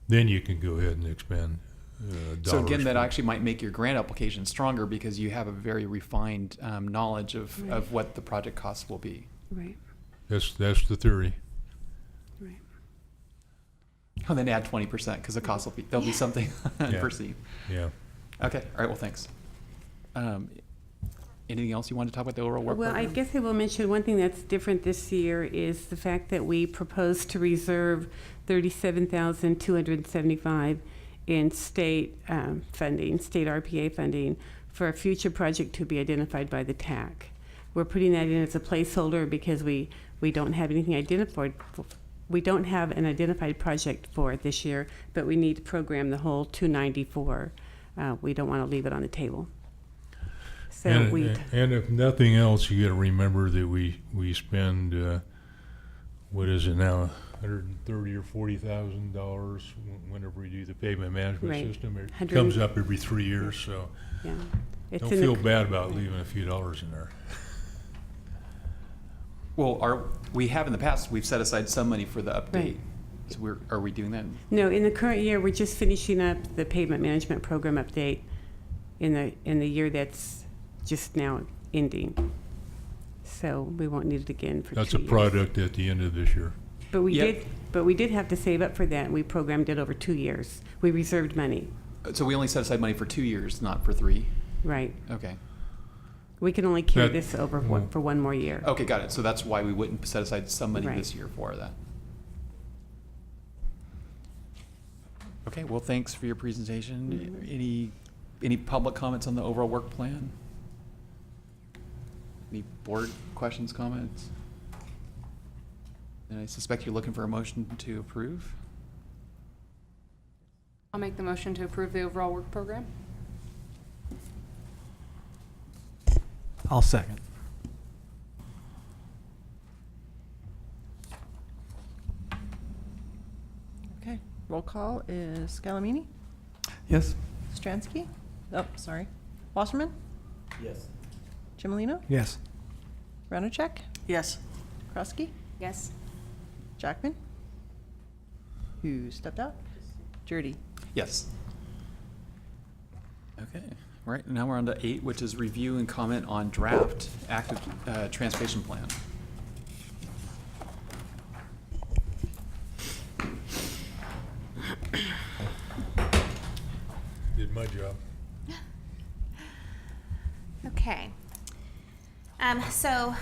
Then you can go ahead and expend dollars. So again, that for it. actually might make your grant application stronger because you have a very refined knowledge of what the project costs will be. Right, That's the theory. right. And then add 20% because the cost there'll be something unforeseen. Yeah. Okay, all right, well, thanks. Anything else you want to talk about the overall work Well, I program? guess I will mention one thing that's different this year is the fact that we propose to reserve $37,275 in state funding, state RPA funding, for a future project to be identified by the TAC. We're putting that in as a placeholder because we don't have anything identified we don't have an identified project for it this year, but we need to program the whole 294. We don't want to leave it on the table. So And if nothing else, you got to remember that we spend what is it now, $130,000 or $40,000 whenever we do the pavement management Right. system. It 100 comes up every 3 years, so yeah, it's don't in the feel c- bad about leaving a few dollars in there. Well, we have in the past, we've set aside some money for the update. Right. So are we doing that? No, in the current year, we're just finishing up the pavement management program update in the year that's just now ending. So we won't need it again for 2 years. That's a product at the end of this year. But Yep. we did have to save up for that, and we programmed it over 2 years. We reserved money, So we only set aside money for 2 years, not for 3? right? Okay. We can only carry That- this over for one more year. Okay, got it. So that's why we wouldn't set aside some money Right. this year for that. Okay, well, thanks for your presentation. Any public comments on the overall work plan? Any board questions, comments? And I suspect you're looking for a motion to approve? I'll make the motion to approve the overall work program. I'll second. Okay, roll call is Scallamini, Yes? Stransky, oh, sorry, Wasserman, Yes. Chimolino, Yes. Ranachek, Yes. Krusky, Yes. Jackman, who stepped out, Jurdy. Yes. Okay, all right, now we're on to 8, which is review and comment on draft active transportation plan. Did my job. Okay. So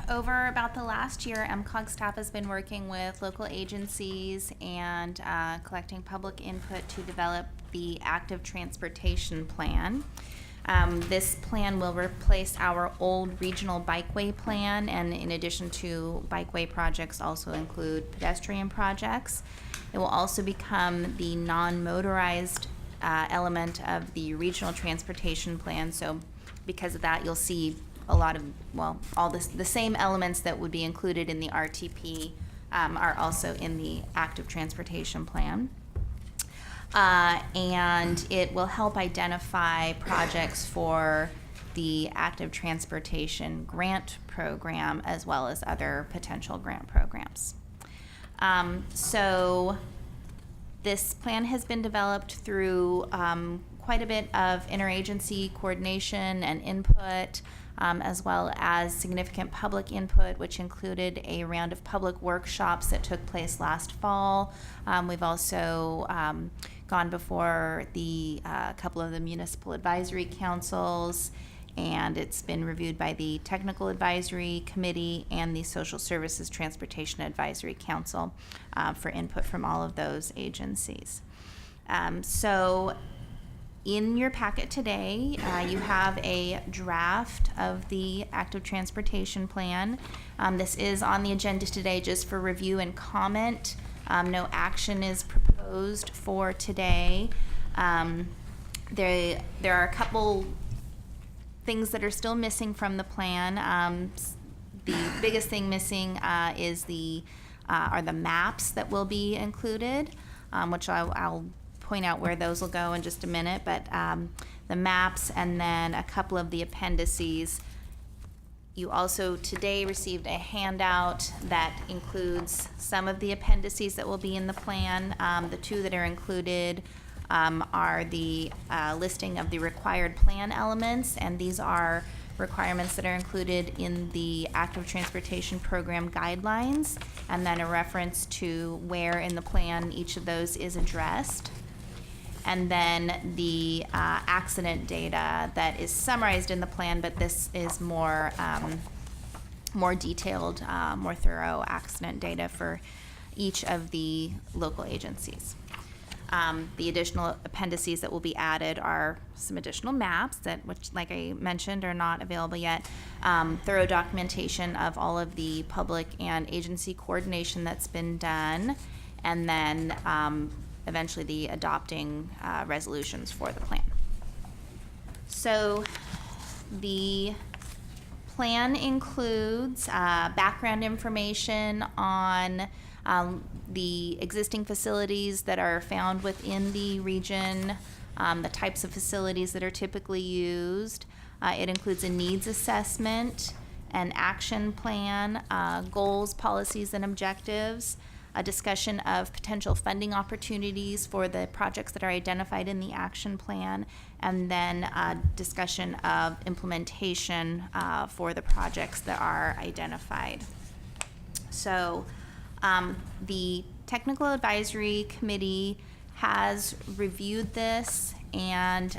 over about the last year, Mcog staff has been working with local agencies and collecting public input to develop the active transportation plan. This plan will replace our old regional bikeway plan, and in addition to bikeway projects, also include pedestrian projects. It will also become the non-motorized element of the regional transportation plan. So because of that, you'll see a lot of, well, all the same elements that would be included in the RTP are also in the active transportation plan. And it will help identify projects for the active transportation grant program as well as other potential grant programs. So this plan has been developed through quite a bit of interagency coordination and input, as well as significant public input, which included a round of public workshops that took place last fall. We've also gone before the couple of the municipal advisory councils, and it's been reviewed by the Technical Advisory Committee and the Social Services Transportation Advisory Council for input from all of those agencies. So in your packet today, you have a draft of the active transportation plan. This is on the agenda today just for review and comment. No action is proposed for today. There are a couple things that are still missing from the plan. The biggest thing missing is are the maps that will be included, which I'll point out where those will go in just a minute, but the maps and then a couple of the appendices. You also today received a handout that includes some of the appendices that will be in the plan. The two that are included are the listing of the required plan elements, and these are requirements that are included in the active transportation program guidelines, and then a reference to where in the plan each of those is addressed. And then the accident data that is summarized in the plan, but this is more detailed, more thorough accident data for each of the local agencies. The additional appendices that will be added are some additional maps that, which, like I mentioned, are not available yet. Thorough documentation of all of the public and agency coordination that's been done, and then eventually the adopting resolutions for the plan. So the plan includes background information on the existing facilities that are found within the region, the types of facilities that are typically used. It includes a needs assessment, an action plan, goals, policies, and objectives, a discussion of potential funding opportunities for the projects that are identified in the action plan, and then a discussion of implementation for the projects that are identified. So the Technical Advisory Committee has reviewed this, and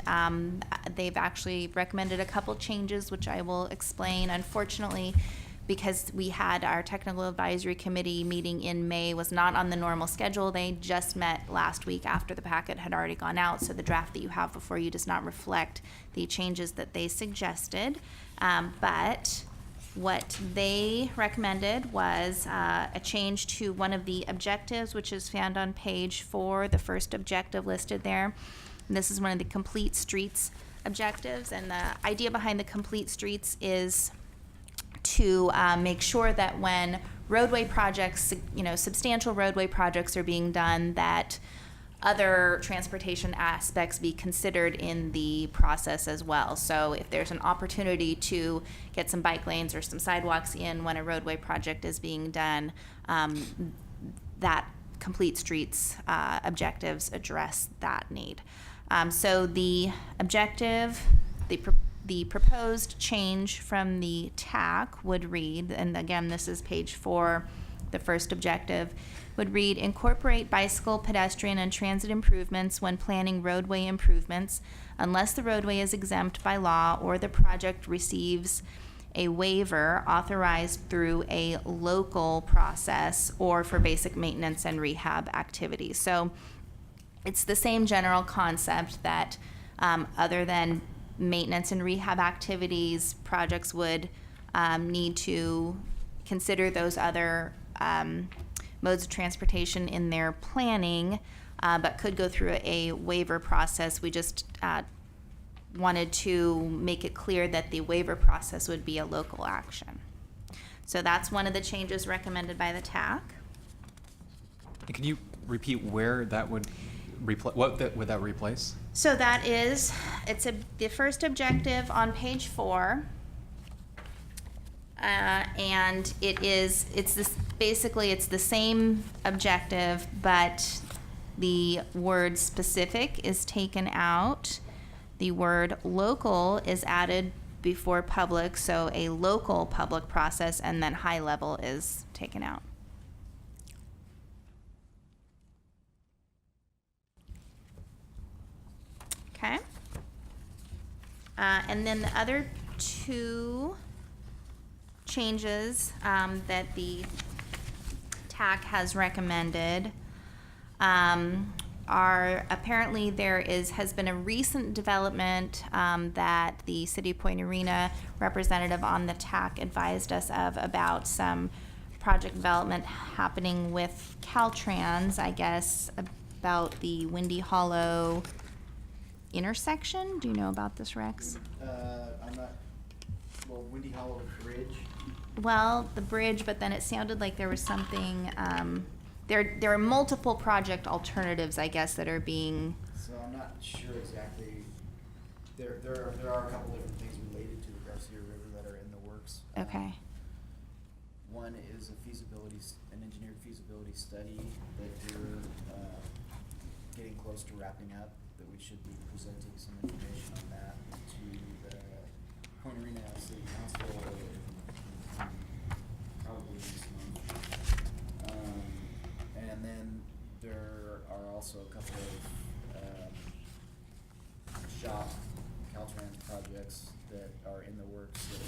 they've actually recommended a couple changes, which I will explain. Unfortunately, because we had our Technical Advisory Committee meeting in May, was not on the normal schedule. They just met last week after the packet had already gone out, so the draft that you have before you does not reflect the changes that they suggested. But what they recommended was a change to one of the objectives, which is found on page 4, the first objective listed there. And this is one of the complete streets objectives, and the idea behind the complete streets is to make sure that when roadway projects, substantial roadway projects are being done, that other transportation aspects be considered in the process as well. So if there's an opportunity to get some bike lanes or some sidewalks in when a roadway project is being done, that complete streets objectives address that need. So the objective, the proposed change from the TAC would read, and again, this is page 4, the first objective, would read, incorporate bicycle, pedestrian, and transit improvements when planning roadway improvements, unless the roadway is exempt by law or the project receives a waiver authorized through a local process or for basic maintenance and rehab activities. So it's the same general concept that other than maintenance and rehab activities, projects would need to consider those other modes of transportation in their planning, but could go through a waiver process. We just wanted to make it clear that the waiver process would be a local action. So that's one of the changes recommended by the TAC. And can you repeat where that would what would that replace? So that is, the first objective on page 4. And it's the same objective, but the word specific is taken out. The word local is added before public, so a local public process, and then high level is taken out. Okay. And then the other two changes that the TAC has recommended are, apparently there has been a recent development that the City of Point Arena representative on the TAC advised us of about some project development happening with Caltrans, I guess, about the Windy Hollow intersection. Do you know about this, Rex? I'm not, Windy Hollow Bridge. Well, the bridge, but then it sounded like there was something, there are multiple project alternatives, I guess, that are being. So I'm not sure exactly. There are a couple different things related to the Garcia River that are in the works. Okay. One is an engineered feasibility study that we're getting close to wrapping up, that we should be presenting some information on that to the Point Arena City Council probably this month. And then there are also a couple of Caltrans projects that are in the works that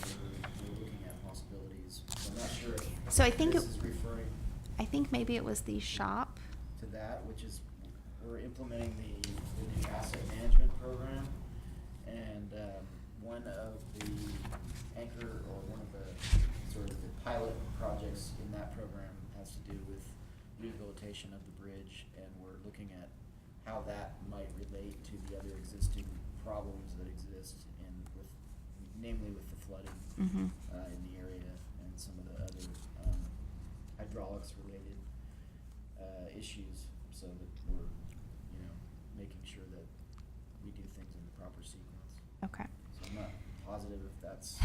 we're looking at possibilities. So I'm not sure if So I think this is referring I think maybe it was the shop. to that, which is we're implementing the new asset management program, and one of the anchor, or one of the sort of the pilot projects in that program has to do with rehabilitation of the bridge, and we're looking at how that might relate to the other existing problems that exist namely with the flooding Mm-hmm. in the area, and some of the other hydraulics related issues, so that we're, making sure that we do things in the proper sequence. Okay. So I'm not positive if that's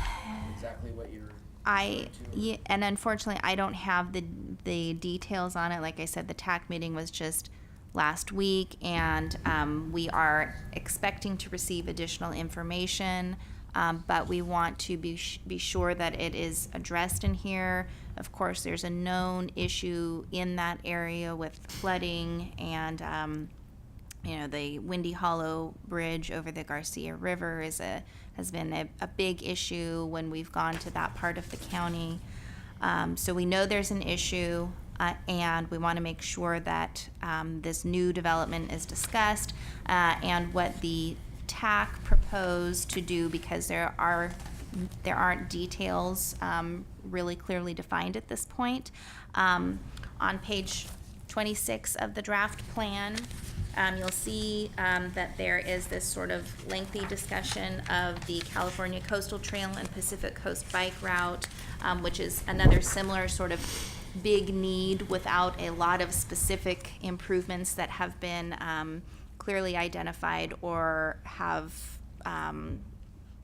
exactly what you're referring to. Yeah, and unfortunately, I don't have the details on it. Like I said, the TAC meeting was just last week, and we are expecting to receive additional information, but we want to be sure that it is addressed in here. Of course, there's a known issue in that area with flooding, and the Windy Hollow Bridge over the Garcia River has been a big issue when we've gone to that part of the county. So we know there's an issue, and we want to make sure that this new development is discussed, and what the TAC proposed to do, because there aren't details really clearly defined at this point. On page 26 of the draft plan, you'll see that there is this sort of lengthy discussion of the California Coastal Trail and Pacific Coast Bike Route, which is another similar sort of big need without a lot of specific improvements that have been clearly identified or have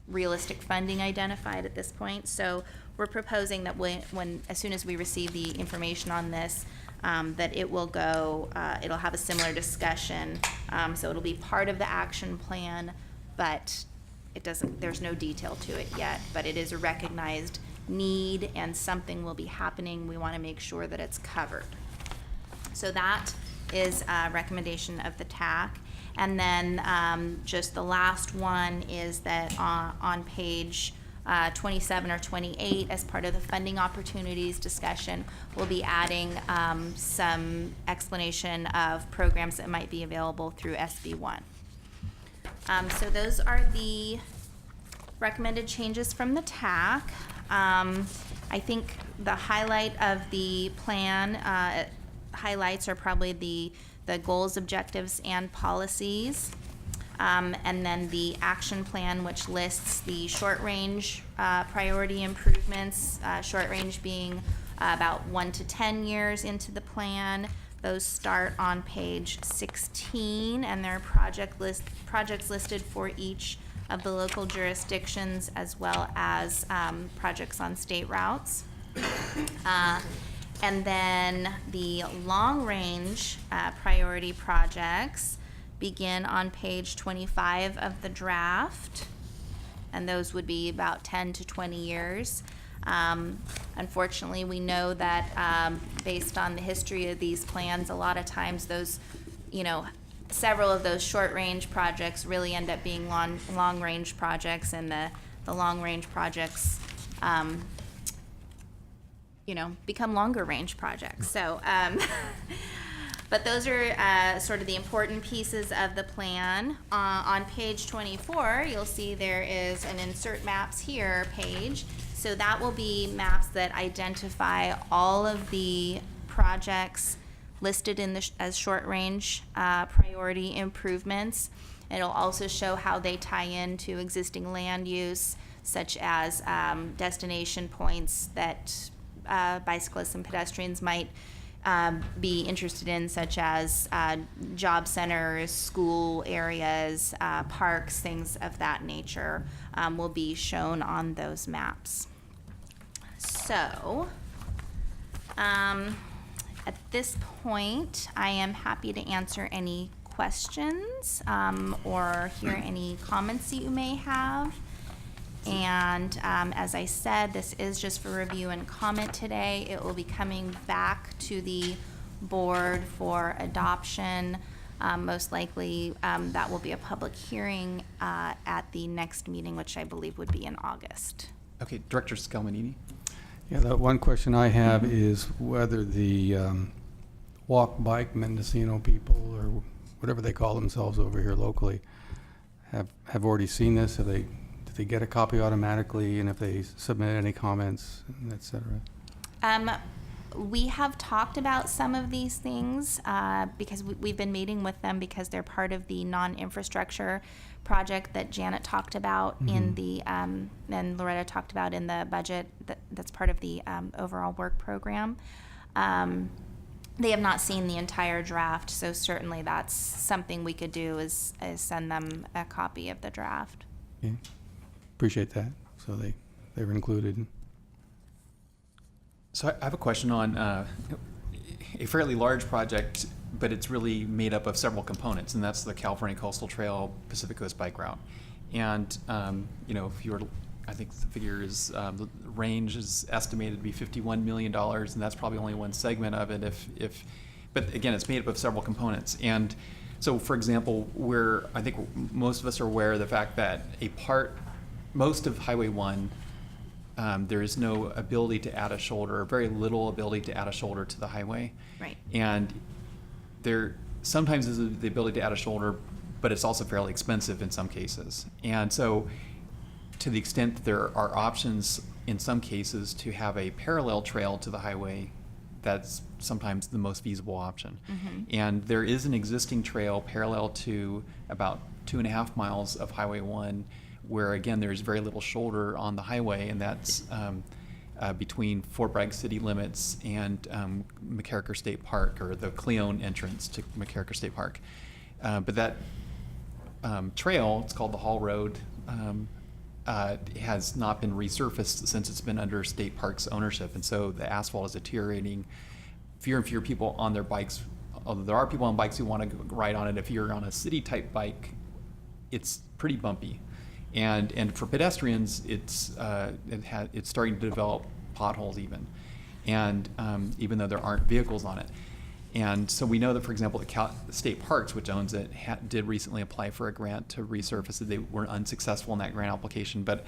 realistic funding identified at this point. So we're proposing that as soon as we receive the information on this, that it will go, it'll have a similar discussion. So it'll be part of the action plan, but there's no detail to it yet, but it is a recognized need and something will be happening. We want to make sure that it's covered. So that is a recommendation of the TAC. And then just the last one is that on page 27 or 28, as part of the funding opportunities discussion, we'll be adding some explanation of programs that might be available through SB1. So those are the recommended changes from the TAC. I think the highlight of the plan highlights are probably the goals, objectives, and policies. And then the action plan, which lists the short-range priority improvements, short range being about 1 to 10 years into the plan. Those start on page 16, and there are projects listed for each of the local jurisdictions, as well as projects on state routes. And then the long-range priority projects begin on page 25 of the draft, and those would be about 10 to 20 years. Unfortunately, we know that based on the history of these plans, a lot of times those, several of those short-range projects really end up being long-range projects, and the long-range projects become longer range projects. So, but those are sort of the important pieces of the plan. On page 24, you'll see there is an insert maps here page. So that will be maps that identify all of the projects listed in as short range priority improvements. It'll also show how they tie into existing land use, such as destination points that bicyclists and pedestrians might be interested in, such as job centers, school areas, parks, things of that nature will be shown on those maps. So, at this point, I am happy to answer any questions or hear any comments that you may have. And as I said, this is just for review and comment today. It will be coming back to the board for adoption. Most likely, that will be a public hearing at the next meeting, which I believe would be in August. Okay, Director Scalmanini. Yeah, the one question I have is whether the walk, bike, Mendocino people, or whatever they call themselves over here locally, have already seen this? Did they get a copy automatically, and if they submit any comments, et cetera? We have talked about some of these things because we've been meeting with them because they're part of the non-infrastructure project that Janet talked about in the, and Loretta talked about in the budget that's part of the overall work program. They have not seen the entire draft, so certainly that's something we could do is send them a copy of the draft. Okay. Appreciate that. So they were included. So I have a question on a fairly large project, but it's really made up of several components, and that's the California Coastal Trail Pacific Coast Bike Route. And if you were, I think the figure is the range is estimated to be $51 million, and that's probably only one segment of it. But again, it's made up of several components. And so, for example, I think most of us are aware of the fact that most of Highway 1. There is no ability to add a shoulder, or very little ability to add a shoulder to the highway. Right. And there sometimes is the ability to add a shoulder, but it's also fairly expensive in some cases. And so to the extent that there are options in some cases to have a parallel trail to the highway, that's sometimes the most feasible option. And there is an existing trail parallel to about 2.5 miles of Highway 1, where again there's very little shoulder on the highway, and that's between Fort Bragg city limits and McCarricker State Park, or the Cleone entrance to McCarricker State Park. But that trail, it's called the Hall Road, has not been resurfaced since it's been under state parks ownership, and so the asphalt is deteriorating. Fewer and fewer people on their bikes, although there are people on bikes who want to ride on it. If you're on a city type bike, it's pretty bumpy. And for pedestrians, it's starting to develop potholes even, and even though there aren't vehicles on it. And so we know that, for example, the state parks, which owns it, did recently apply for a grant to resurface it. They were unsuccessful in that grant application, but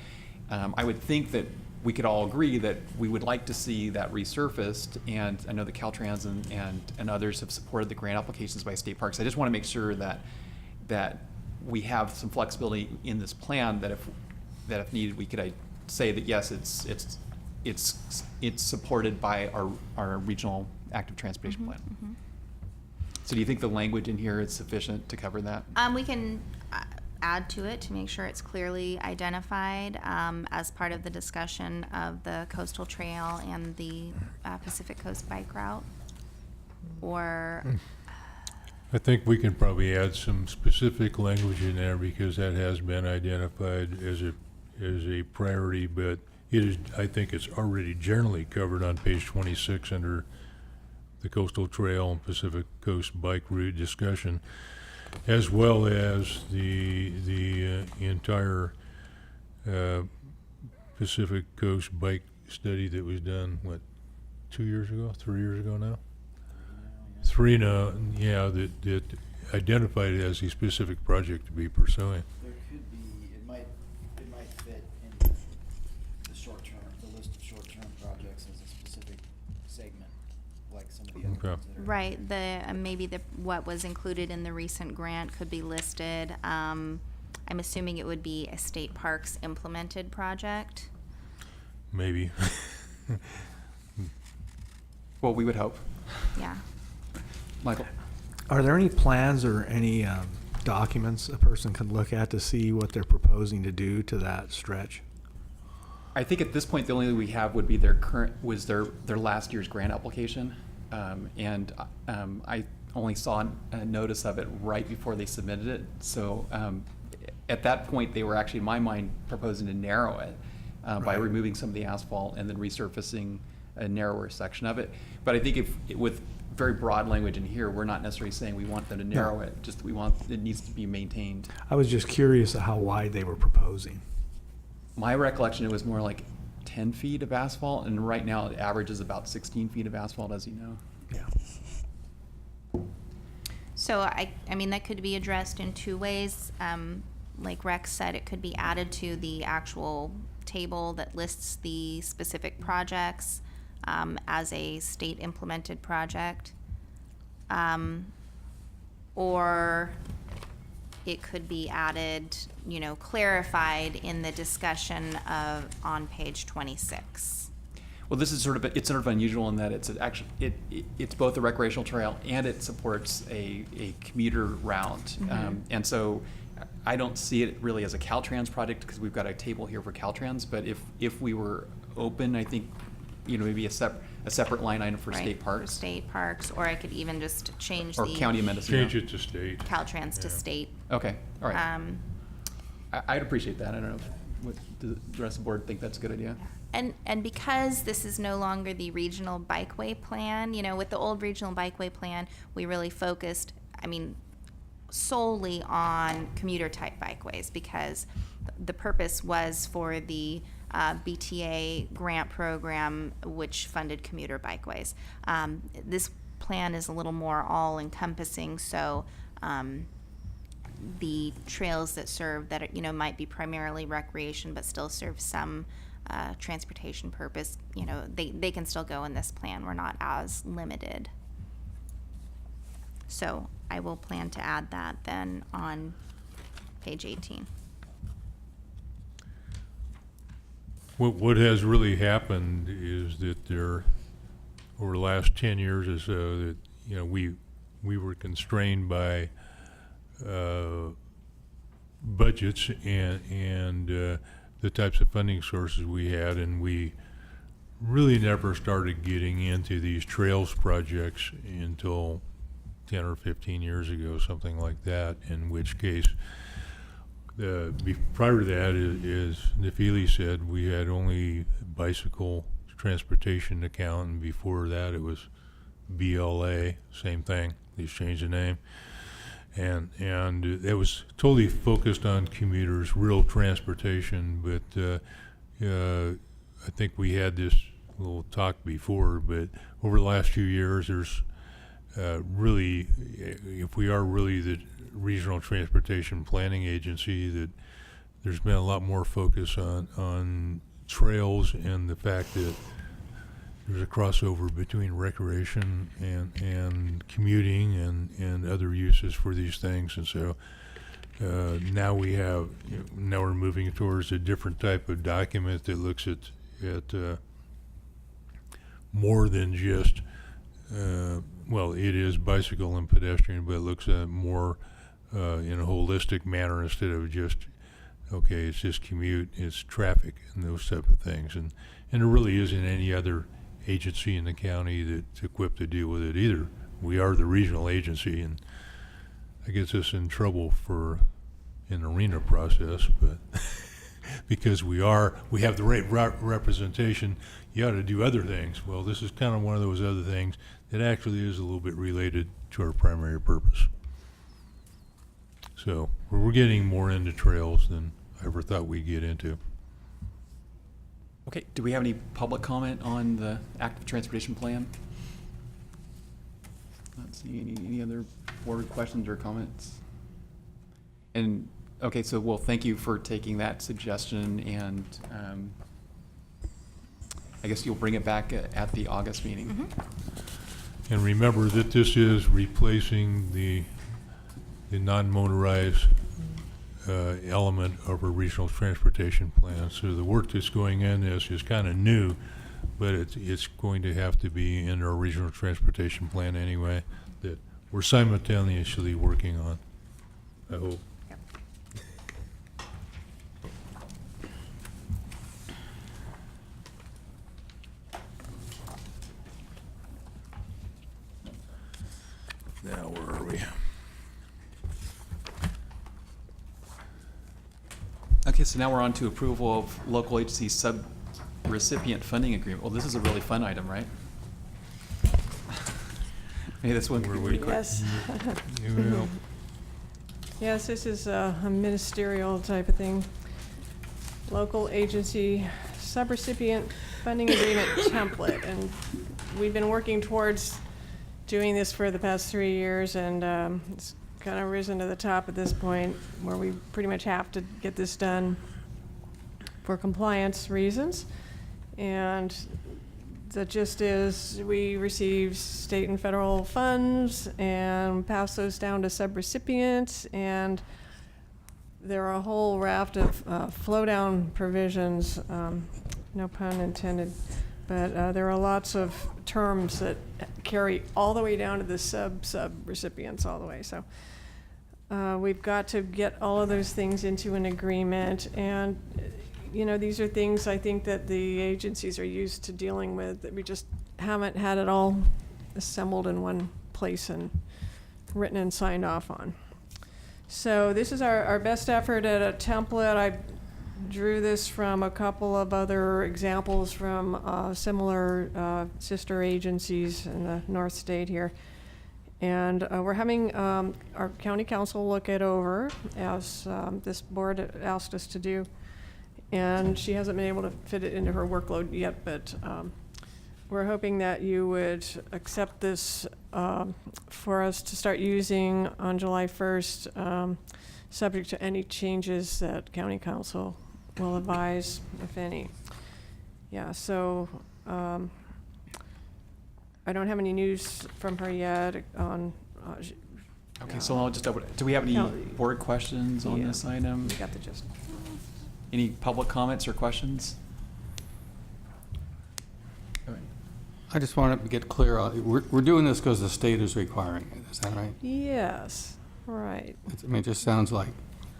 I would think that we could all agree that we would like to see that resurfaced. And I know that Caltrans and others have supported the grant applications by state parks. I just want to make sure that we have some flexibility in this plan, that if needed, we could say that yes, it's supported by our regional active transportation plan. So do you think the language in here is sufficient to cover that? We can add to it to make sure it's clearly identified as part of the discussion of the coastal trail and the Pacific Coast Bike Route, or I think we can probably add some specific language in there, because that has been identified as a priority, but I think it's already generally covered on page 26 under the Coastal Trail and Pacific Coast Bike Route discussion, as well as the entire Pacific Coast Bike study that was done, 3 years ago now? 3 now, yeah, that identified it as a specific project to be pursuing. There could be, it might fit in the short term, the list of short-term projects as a specific segment, like some of the other Okay. ones that are. right, maybe what was included in the recent grant could be listed. I'm assuming it would be a state parks implemented project. Maybe. Well, we would hope. Yeah. Michael? Are there any plans or any documents a person can look at to see what they're proposing to do to that stretch? I think at this point, the only thing we have would be their last year's grant application. And I only saw a notice of it right before they submitted it. So at that point, they were actually, in my mind, proposing to narrow it by removing some of the asphalt and then resurfacing a narrower section of it. But I think with very broad language in here, we're not necessarily saying we want them to narrow it, just it needs to be maintained. I was just curious at how wide they were proposing. My recollection, it was more like 10 feet of asphalt, and right now it averages about 16 feet of asphalt, as you know. Yeah. So I mean, that could be addressed in 2 ways. Like Rex said, it could be added to the actual table that lists the specific projects as a state implemented project. or it could be added, you know, clarified in the discussion of, on page 26. Well, this is it's sort of unusual in that it's both a recreational trail and it supports a commuter route. And so I don't see it really as a Caltrans project because we've got a table here for Caltrans, but if we were open, I think, you know, maybe a separate line item for Right, state parks. For state parks, or I could even just change Or the County of Mendocino. Change it to state. Caltrans to Yeah. state. Okay, all right. Um, I'd appreciate that. I don't know, does the rest of the board think that's a good idea? And because this is no longer the regional bikeway plan, you know, with the old regional bikeway plan, we really focused, I mean, solely on commuter type bikeways, because the purpose was for the BTA grant program, which funded commuter bikeways. This plan is a little more all encompassing, so the trails that serve that are, you know, might be primarily recreation but still serve some transportation purpose, you know, they can still go in this plan. We're not as limited. So I will plan to add that then on page 18. What has really happened is that over the last 10 years or so, that, you know, we were constrained by budgets and the types of funding sources we had, and we really never started getting into these trails projects until 10 or 15 years ago, something like that, in which case prior to that, as Nafili said, we had only bicycle transportation account, and before that it was BLA, same thing, they just changed the name. And it was totally focused on commuters, real transportation, but I think we had this little talk before, but over the last few years, there's really, if we are really the regional transportation planning agency, that there's been a lot more focus on trails and the fact that there's a crossover between recreation and commuting and other uses for these things. And so now we're moving towards a different type of document that looks at more than just well, it is bicycle and pedestrian, but it looks at more in a holistic manner instead of just, okay, it's just commute, it's traffic and those type of things. And there really isn't any other agency in the county that's equipped to deal with it either. We are the regional agency, and that gets us in trouble for an arena process, but because we have the right representation, you ought to do other things. Well, this is kind of one of those other things that actually is a little bit related to our primary purpose. So we're getting more into trails than I ever thought we'd get into. Okay, do we have any public comment on the active transportation plan? Not seeing any other board questions or comments. And, okay, so, well, thank you for taking that suggestion, and I guess you'll bring it back at the August meeting. Mm-hmm. And remember that this is replacing the non-motorized element of our regional transportation plan. So the work that's going in is kind of new, but it's going to have to be in our regional transportation plan anyway, that we're simultaneously working on, I hope. Yep. Now, where are we? Okay, so now we're on to approval of local agency sub-recipient funding agreement. Well, this is a really fun item, right? Maybe this one could be pretty quick. Yes. Well, Yes, this is a ministerial type of thing. Local agency sub-recipient funding agreement template, and we've been working towards doing this for the past 3 years, and it's kind of risen to the top at this point where we pretty much have to get this done for compliance reasons. And the gist is we receive state and federal funds and pass those down to sub-recipients, and there are a whole raft of flow-down provisions, no pun intended, but there are lots of terms that carry all the way down to the sub-recipients all the way. So we've got to get all of those things into an agreement, and these are things I think that the agencies are used to dealing with, that we just haven't had it all assembled in one place and written and signed off on. So this is our best effort at a template. I drew this from a couple of other examples from similar sister agencies in the North State here. And we're having our county council look it over, as this board asked us to do. And she hasn't been able to fit it into her workload yet, but we're hoping that you would accept this for us to start using on July 1st, subject to any changes that county council will advise, if any. Yeah, so I don't have any news from her yet on. Okay, so I'll just double, do we have any No. board questions on Yeah. this item? You got the gist. Any public comments or questions? I just want to get clear, we're doing this because the state is requiring it, is that right? Yes, right. It just sounds like,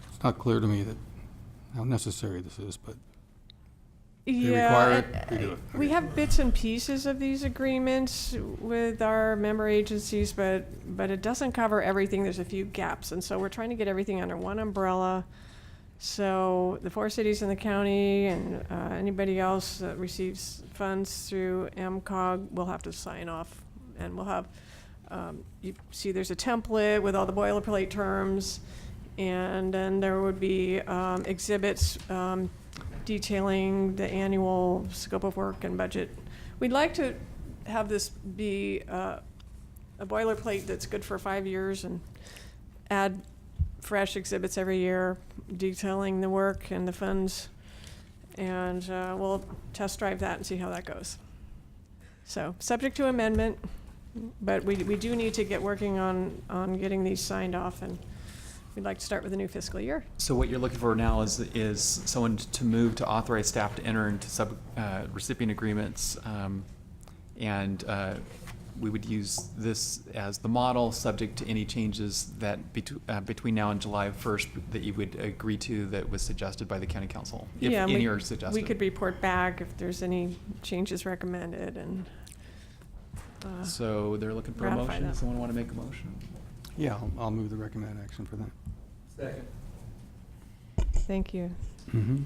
it's not clear to me that how necessary this is, but require it, we do it. We have bits and pieces of these agreements with our member agencies, but it doesn't cover everything. There's a few gaps, and so we're trying to get everything under one umbrella. So the 4 cities in the county and anybody else that receives funds through Mcog will have to sign off, and we'll have, you see there's a template with all the boilerplate terms, and then there would be exhibits detailing the annual scope of work and budget. We'd like to have this be a boilerplate that's good for 5 years and add fresh exhibits every year detailing the work and the funds, and we'll test drive that and see how that goes. So subject to amendment, but we do need to get working on getting these signed off, and we'd like to start with the new fiscal year. So what you're looking for now is someone to move to authorize staff to enter into sub-recipient agreements, and we would use this as the model, subject to any changes that between now and July 1st that you would agree to that was suggested by the county council, if Yeah, any are suggested. We could report back if there's any changes recommended, and So they're looking for a ratify motion. that. Does someone want to make a motion? Yeah, I'll move the recommended action for that. Second. thank you. Mm-hmm.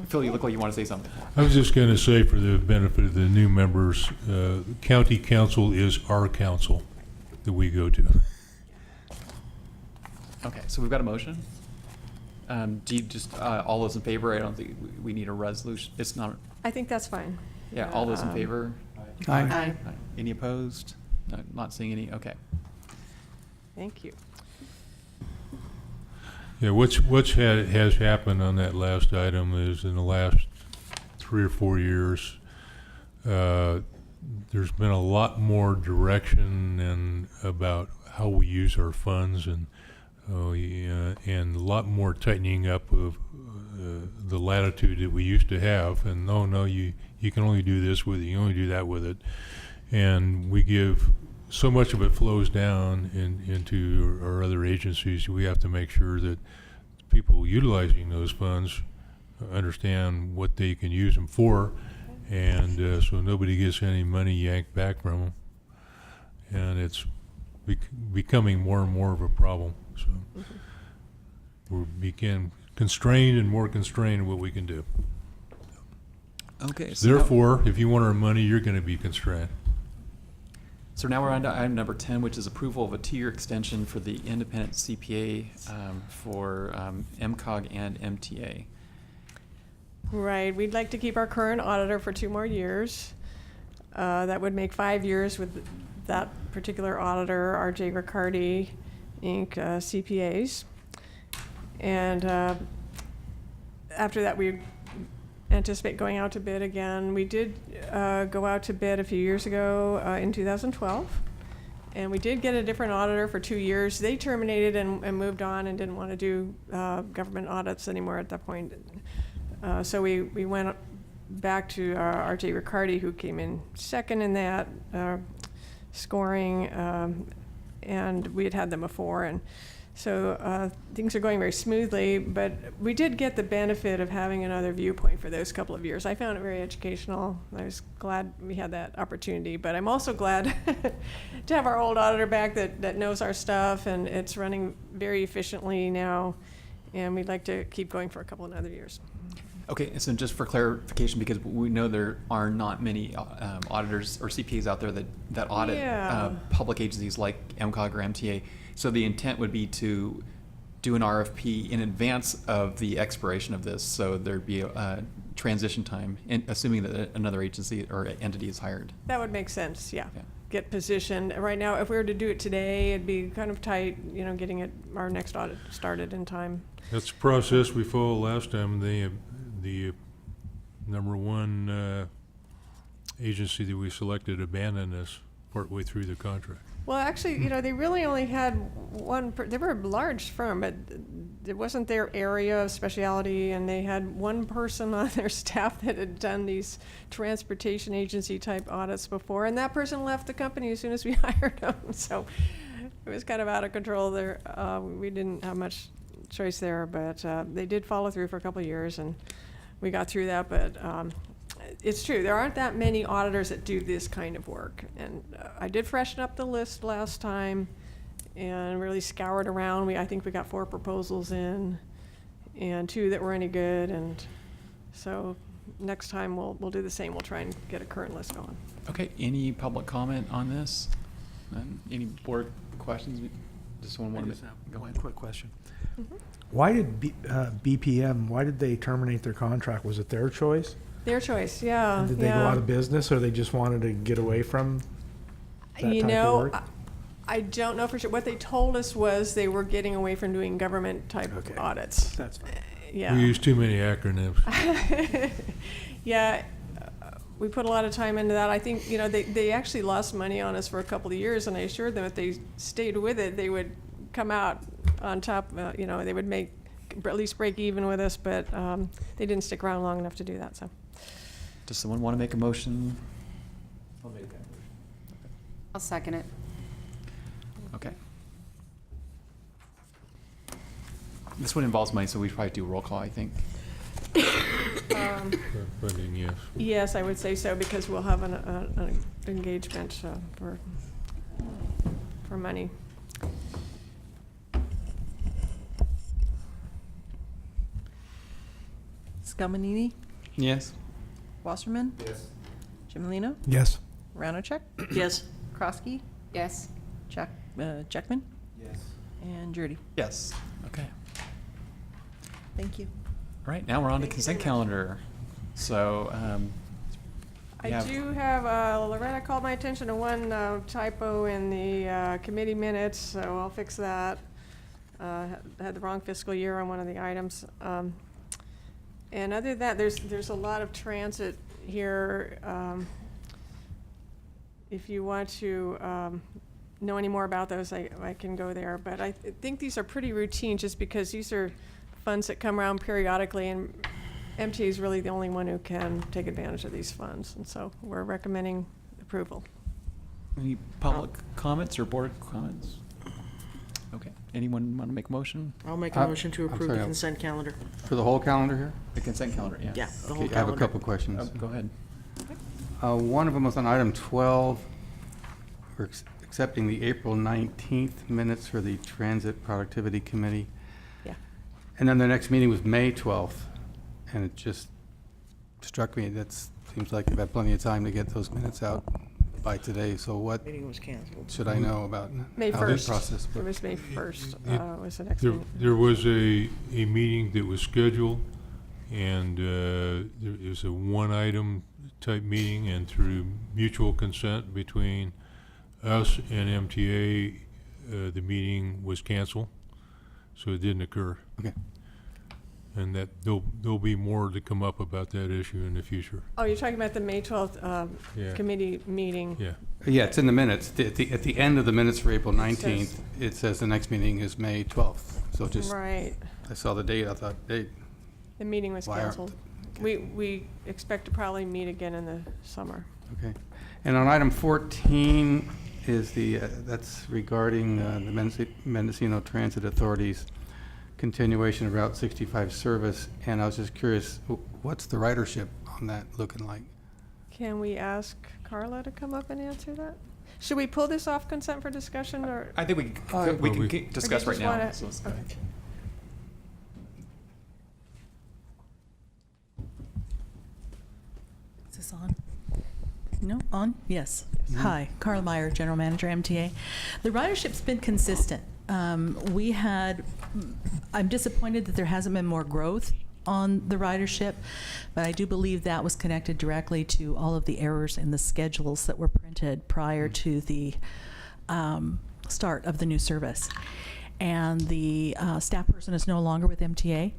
Phil, you look like you want to say something. I was just going to say, for the benefit of the new members, county council is our council that we go to. Okay, so we've got a motion. Do you just, all those in favor? I don't think we need a resolution. It's not, I think that's fine. yeah, all those in favor? Aye. Aye. Any opposed? No, not seeing any, okay. Thank you. Yeah, has happened on that last item is in the last 3 or 4 years, there's been a lot more direction and about how we use our funds, and a lot more tightening up of the latitude that we used to have. And no, you can only do this with it, you can only do that with it, and we give so much of it flows down into our other agencies. We have to make sure that people utilizing those funds understand what they can use them for, and so nobody gets any money yanked back from them. And it's becoming more and more of a problem. So we become constrained and more constrained in what we can do. Okay. So now- Therefore, if you want our money, you're going to be constrained. So now we're on to item number 10, which is approval of a 2-year extension for the independent CPA for Mcog and MTA. Right, we'd like to keep our current auditor for 2 more years. That would make 5 years with that particular auditor, R.J. Riccardi, Inc., CPAs. And after that, and anticipate going out to bid again. We did go out to bid a few years ago in 2012. And we did get a different auditor for 2 years. They terminated and moved on and didn't want to do government audits anymore at that point. So we went back to R.J. Riccardi, who came in second in that scoring, and we had them before. And so things are going very smoothly, but we did get the benefit of having another viewpoint for those couple of years. I found it very educational. I was glad we had that opportunity, but I'm also glad to have our old auditor back that knows our stuff, and it's running very efficiently now, and we'd like to keep going for a couple of other years. Okay, so just for clarification, because we know there are not many auditors or CPAs out there that audit Yeah. public agencies like Mcog or MTA. So the intent would be to do an RFP in advance of the expiration of this, so there'd be a transition time, assuming that another agency or entity is hired. That would make sense, yeah. Yeah. Get positioned. Right now, if we were to do it today, it'd be kind of tight, getting our next audit started in time. That's the process we followed last time. The number one agency that we selected abandoned us partway through the contract. Well, actually, they really only had one, they were a large firm, but it wasn't their area of specialty, and they had one person on their staff that had done these transportation agency type audits before, and that person left the company as soon as we hired them. So it was kind of out of control there. We didn't have much choice there, but they did follow through for a couple of years, and we got through that. But it's true, there aren't that many auditors that do this kind of work. And I did freshen up the list last time and really scoured around. I think we got 4 proposals in and 2 that were any good. And so next time we'll do the same. We'll try and get a current list going. Okay, any public comment on this? Any board questions? Just one I more. just have Go one ahead. quick question. Mm-hmm. Why did BPM, why did they terminate their contract? Was it their choice? Their choice, yeah. Did they go out of business, or they just wanted to get away from that type of work? I don't know for sure. What they told us was they were getting away from doing government type Okay. audits. That's fine. Yeah. We use too many acronyms. Yeah, we put a lot of time into that. I think, they actually lost money on us for a couple of years, and I assured them if they stayed with it, they would come out on top, they would at least break even with us, but they didn't stick around long enough to do that, so. Does someone want to make a motion? I'll make that motion. I'll second it. Okay. This one involves money, so we should probably do a roll call, I think. Funding, yes. Yes, I would say so, because we'll have an engagement for money. Scamanini, Yes. Wasserman, Yes. Jimelino, Yes. Ranachek, Yes. Krosky, Yes. Jackman, Yes. and Jurdy. Yes. Okay. Thank you. All right, now we're on to Thank you consent very much. calendar. So, I Yeah. do have, Loretta called my attention to one typo in the committee minutes, so I'll fix that. Had the wrong fiscal year on one of the items. And other than that, there's a lot of transit here. If you want to know any more about those, I can go there. But I think these are pretty routine, just because these are funds that come around periodically, and MTA is really the only one who can take advantage of these funds. And so we're recommending approval. any public comments or board comments? Okay. Anyone want to make a motion? I'll make a motion to I'm approve the sorry, consent calendar. For the whole calendar here? The consent calendar, yeah. Yeah, the whole Okay, I have a calendar. couple questions. Oh, go ahead. One of them was on item 12. We're accepting the April 19th minutes for the Transit Productivity Committee. Yeah. And then the next meeting was May 12th. And it just struck me, seems like you've had plenty of time to get those minutes out by today. So what Meeting was canceled. should I know about May how this 1st. process It works? was May 1st, It- was the next There, meeting. there was a meeting that was scheduled, and there was a one-item type meeting, and through mutual consent between us and MTA, the meeting was canceled, so it didn't occur. Okay. and that there'll be more to come up about that issue in the future. Oh, you're talking about the May 12th Yeah. committee meeting? Yeah. Yeah, it's in the minutes. At the end of the minutes for April 19th, it says the next meeting is May 12th. So just, Right. I saw the date, I thought, hey, The meeting was Why aren't- canceled. We expect to probably meet again in the summer. okay. And on item 14 is that's regarding the Mendocino Transit Authority's continuation of Route 65 service. And I was just curious, what's the ridership on that looking like? Can we ask Carla to come up and answer that? Should we pull this off consent for discussion, or? I think we Well, can we- discuss Or right do now. you just wanna- So let's go okay. ahead. Is this on? No, on? Yes. Hi, Carl Meyer, General Manager, MTA. The ridership's been consistent. I'm disappointed that there hasn't been more growth on the ridership, but I do believe that was connected directly to all of the errors in the schedules that were printed prior to the start of the new service. And the staff person is no longer with MTA,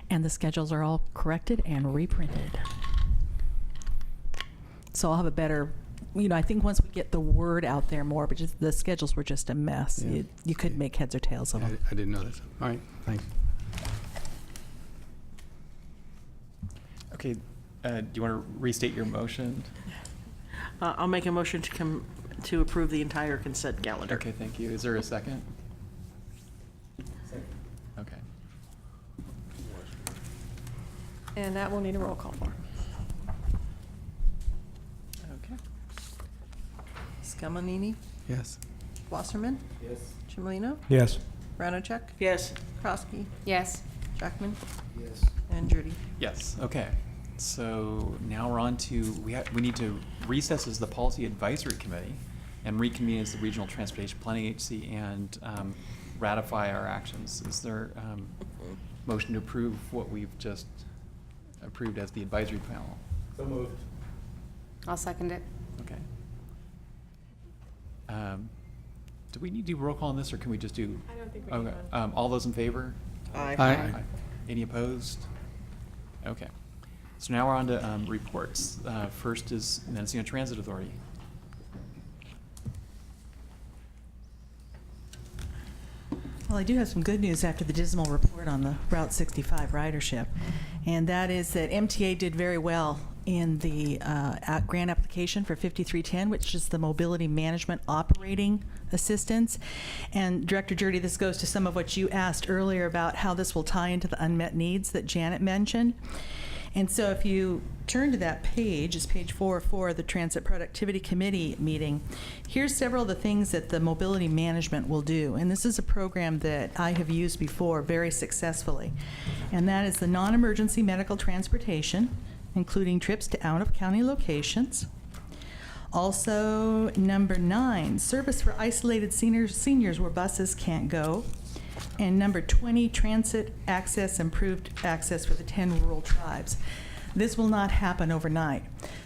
and the schedules are all corrected and reprinted. So I'll have a better, I think once we get the word out there more, but just the schedules were just a mess. Yeah. You couldn't make heads or tails of them. I didn't know this. All right, thanks. Okay, do you want to restate your motion? I'll make a motion to approve the entire consent calendar. Okay, thank you. Is there a second? Okay. And that will need a roll call for. Okay. Scamanini, Yes. Wasserman, Yes. Chimolino, Yes. Ranachek, Yes. Krosky, Yes. Jackman, Yes. and Judy. Yes, okay. So now we're on to, we need to recess as the Policy Advisory Committee and reconvene as the Regional Transportation Planning Agency and ratify our actions. Is there motion to approve what we've just approved as the advisory panel? So moved. I'll second it. Okay. Do we need to do roll call on this, or can we just do? I don't think we Okay. can. All those in favor? Aye. Aye. Any opposed? Okay. So now we're on to reports. First is Mendocino Transit Authority. Well, I do have some good news after the dismal report on the Route 65 ridership, and that is that MTA did very well in the grant application for 5310, which is the Mobility Management Operating Assistance. And Director Jurdy, this goes to some of what you asked earlier about how this will tie into the unmet needs that Janet mentioned. And so if you turn to that page, it's page 404 of the Transit Productivity Committee meeting, here's several of the things that the mobility management will do. And this is a program that I have used before very successfully. And that is the non-emergency medical transportation, including trips to out-of-county locations. Also, number 9, service for isolated seniors where buses can't go. And number 20, transit access, improved access for the 10 rural tribes. This will not happen overnight,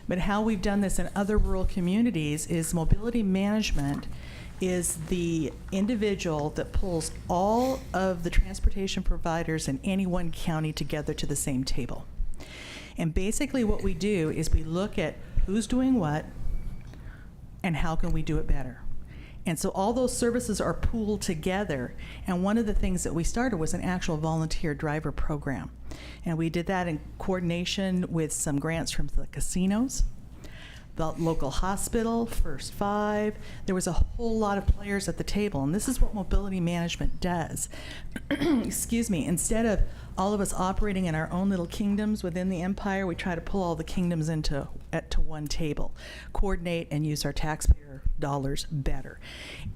but how we've done this in other rural communities is mobility management is the individual that pulls all of the transportation providers in any one county together to the same table. And basically what we do is we look at who's doing what and how can we do it better. And so all those services are pooled together. And one of the things that we started was an actual volunteer driver program. And we did that in coordination with some grants from the casinos, the local hospital, First Five. There was a whole lot of players at the table. And this is what mobility management does. Excuse me. Instead of all of us operating in our own little kingdoms within the empire, we try to pull all the kingdoms to one table, coordinate and use our taxpayer dollars better.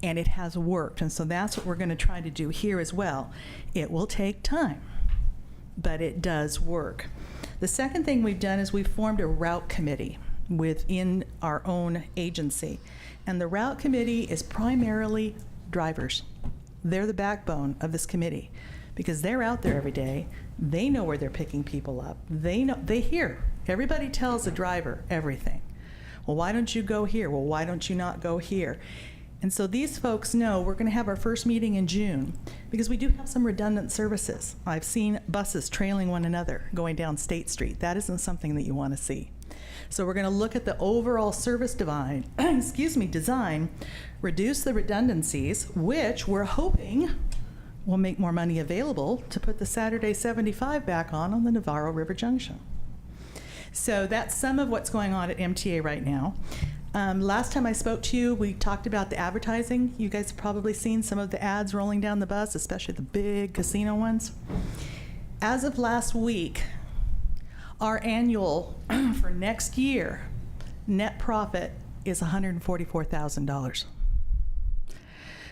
And it has worked. And so that's what we're going to try to do here as well. It will take time, but it does work. The second thing we've done is we've formed a route committee within our own agency. And the route committee is primarily drivers. They're the backbone of this committee because they're out there every day. They know where they're picking people up. They hear. Everybody tells the driver everything. Well, why don't you go here? Well, why don't you not go here? And so these folks know we're going to have our first meeting in June because we do have some redundant services. I've seen buses trailing one another going down State Street. That isn't something that you want to see. So we're going to look at the overall service design, reduce the redundancies, which we're hoping will make more money available to put the Saturday 75 back on the Navarro River Junction. So that's some of what's going on at MTA right now. Last time I spoke to you, we talked about the advertising. You guys have probably seen some of the ads rolling down the bus, especially the big casino ones. As of last week, our annual for next year net profit is $144,000.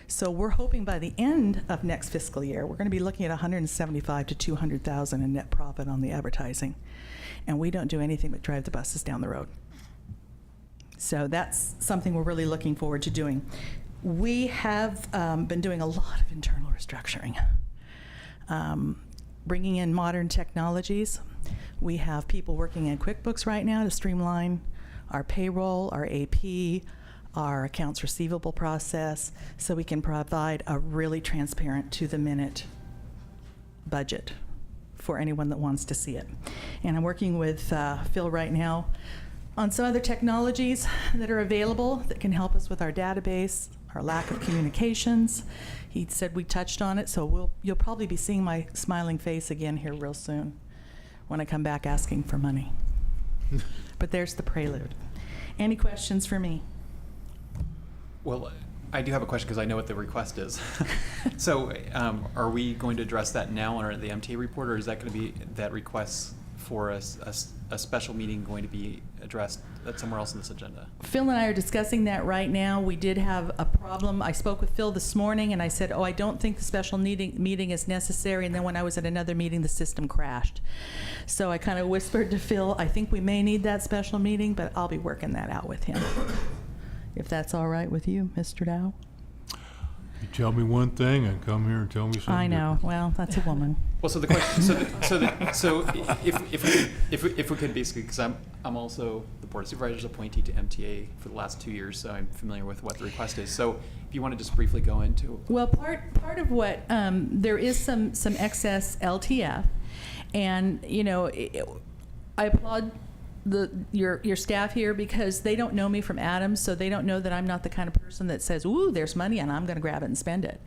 So we're hoping by the end of next fiscal year, we're going to be looking at $175,000 to $200,000 in net profit on the advertising. And we don't do anything but drive the buses down the road. So that's something we're really looking forward to doing. We have been doing a lot of internal restructuring, bringing in modern technologies. We have people working in QuickBooks right now to streamline our payroll, our AP, our accounts receivable process, so we can provide a really transparent, to-the-minute budget for anyone that wants to see it. And I'm working with Phil right now on some other technologies that are available that can help us with our database, our lack of communications. He said we touched on it, so you'll probably be seeing my smiling face again here real soon when I come back asking for money. But there's the prelude. Any questions for me? Well, I do have a question because I know what the request is. So are we going to address that now in the MTA report, or is that going to be that request for a special meeting going to be addressed somewhere else in this agenda? Phil and I are discussing that right now. We did have a problem. I spoke with Phil this morning and I said, I don't think the special meeting is necessary. And then when I was at another meeting, the system crashed. So I kind of whispered to Phil, I think we may need that special meeting, but I'll be working that out with him. If that's all right with you, Mr. Dow? You tell me one thing and come here and tell me something I know. different. Well, that's a woman. Well, so the question, so if we could basically, because I'm also the Board of Supervisors appointee to MTA for the last 2 years, so I'm familiar with what the request is. So if you want to just briefly go into. Well, part of what, there is some excess LTF, and, I applaud your staff here because they don't know me from Adam, so they don't know that I'm not the kind of person that says, ooh, there's money and I'm going to grab it and spend it.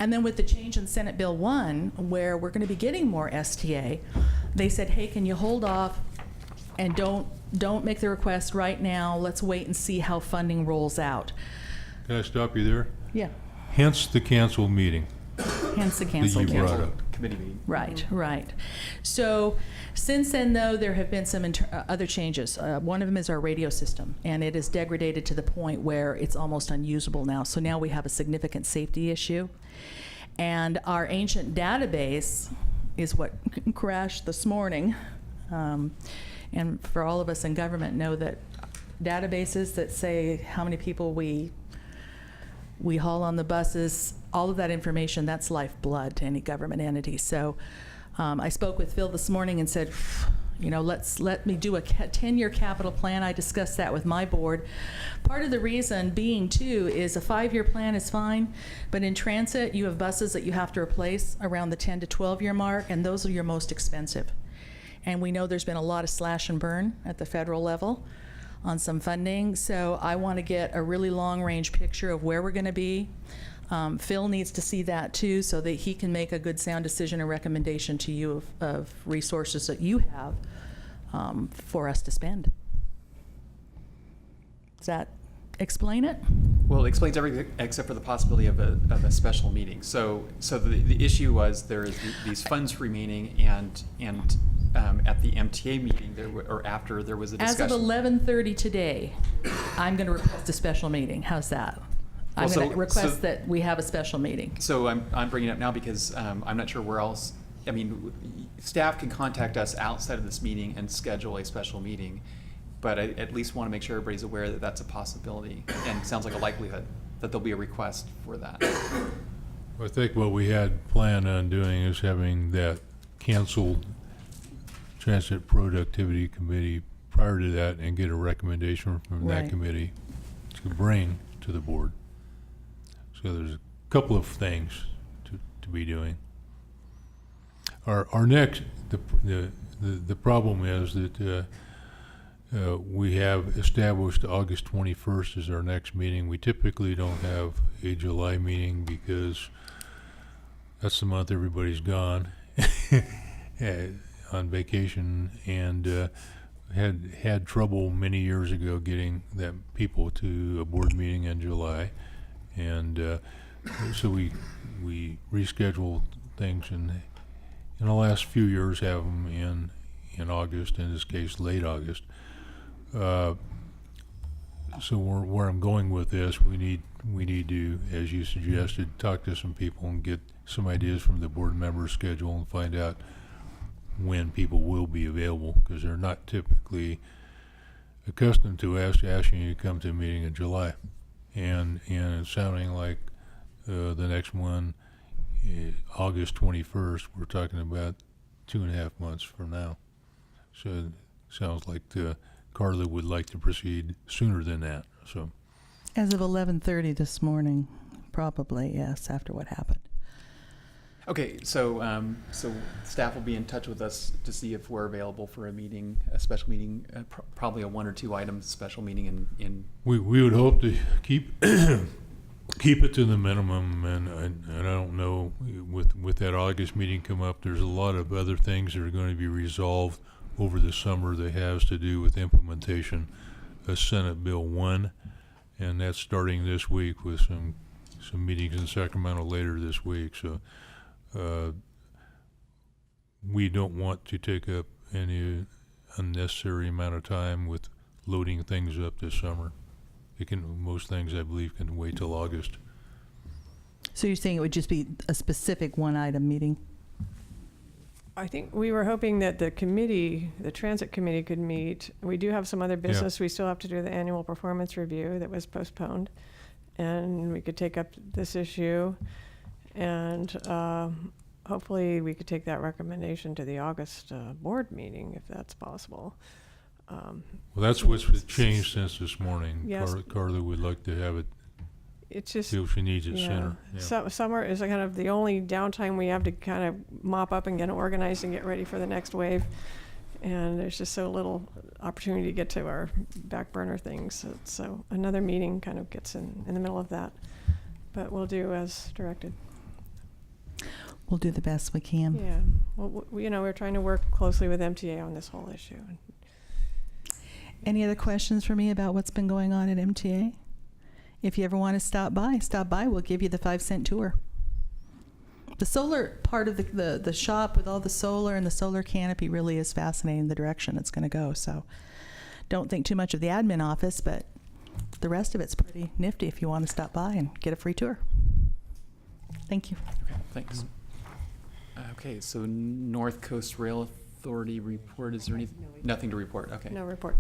And then with the change in Senate Bill 1, where we're going to be getting more STA, they said, hey, can you hold off and don't make the request right now. Let's wait and see how funding rolls out. Can I stop you there? Yeah. Hence the canceled meeting. Hence the canceled That you meeting. brought up. Committee meeting. Right. So since then, though, there have been some other changes. One of them is our radio system, and it is degraded to the point where it's almost unusable now. So now we have a significant safety issue. And our ancient database is what crashed this morning. And for all of us in government know that databases that say how many people we haul on the buses, all of that information, that's lifeblood to any government entity. So I spoke with Phil this morning and said, let me do a 10-year capital plan. I discussed that with my board. Part of the reason being, too, is a 5-year plan is fine, but in transit, you have buses that you have to replace around the 10 to 12-year mark, and those are your most expensive. And we know there's been a lot of slash and burn at the federal level on some funding, so I want to get a really long-range picture of where we're going to be. Phil needs to see that too, so that he can make a good sound decision and recommendation to you of resources that you have for us to spend. Does that explain it? Well, it explains everything except for the possibility of a special meeting. So the issue was there is these funds remaining, and at the MTA meeting after there was a discussion. As of 11:30 today, I'm going to request a special meeting. How's that? I'm going to request that we have a special meeting. So I'm bringing it up now because I'm not sure where else. I mean, staff can contact us outside of this meeting and schedule a special meeting, but I at least want to make sure everybody's aware that that's a possibility, and it sounds like a likelihood that there'll be a request for that. I think what we had planned on doing is having that canceled Transit Productivity Committee prior to that and get a recommendation from that committee to bring to the board. So there's a couple of things to be doing. Our next, the problem is that we have established August 21st as our next meeting. We typically don't have a July meeting because that's the month everybody's gone on vacation, and had trouble many years ago getting that people to a board meeting in July, and so we rescheduled things, and in the last few years have them in August, in this case late August. So where I'm going with this, we need to, as you suggested, talk to some people and get some ideas from the board members' schedule and find out when people will be available, because they're not typically accustomed to asking you to come to a meeting in July, and it's sounding like the next one, August 21st. We're talking about 2.5 months from now. So it sounds like Carla would like to proceed sooner than that. So, As of 11:30 this morning, probably, yes, after what happened. Okay, so staff will be in touch with us to see if we're available for a meeting, a special meeting, probably a 1 or 2 item special meeting in. we would hope to keep it to the minimum, and I don't know, with that August meeting come up, there's a lot of other things that are going to be resolved over the summer that has to do with implementation of Senate Bill 1, and that's starting this week with some meetings in Sacramento later this week. So we don't want to take up any unnecessary amount of time with loading things up this summer. Most things, I believe, can wait till August. So you're saying it would just be a specific one-item meeting? I think we were hoping that the transit committee could meet. We do have some other business. We still have to do the annual performance review that was postponed. And we could take up this issue. And hopefully we could take that recommendation to the August board meeting, if that's possible. Well, that's what's changed since this morning. Yes. Carla would like to have it, It's just, feel she needs it sooner. Yeah. So, summer is kind of the only downtime we have to kind of mop up and get organized and get ready for the next wave. And there's just so little opportunity to get to our back burner things. So another meeting kind of gets in the middle of that. But we'll do as directed. We'll do the best we can. Yeah. Well, we're trying to work closely with MTA on this whole issue. Any other questions for me about what's been going on at MTA? If you ever want to stop by. We'll give you the 5-cent tour. The solar part of the shop with all the solar and the solar canopy really is fascinating, the direction it's going to go. So don't think too much of the admin office, but the rest of it's pretty nifty if you want to stop by and get a free tour. Thank you. Okay, thanks. Okay, so North Coast Rail Authority report. Is there nothing to report? Okay. No report.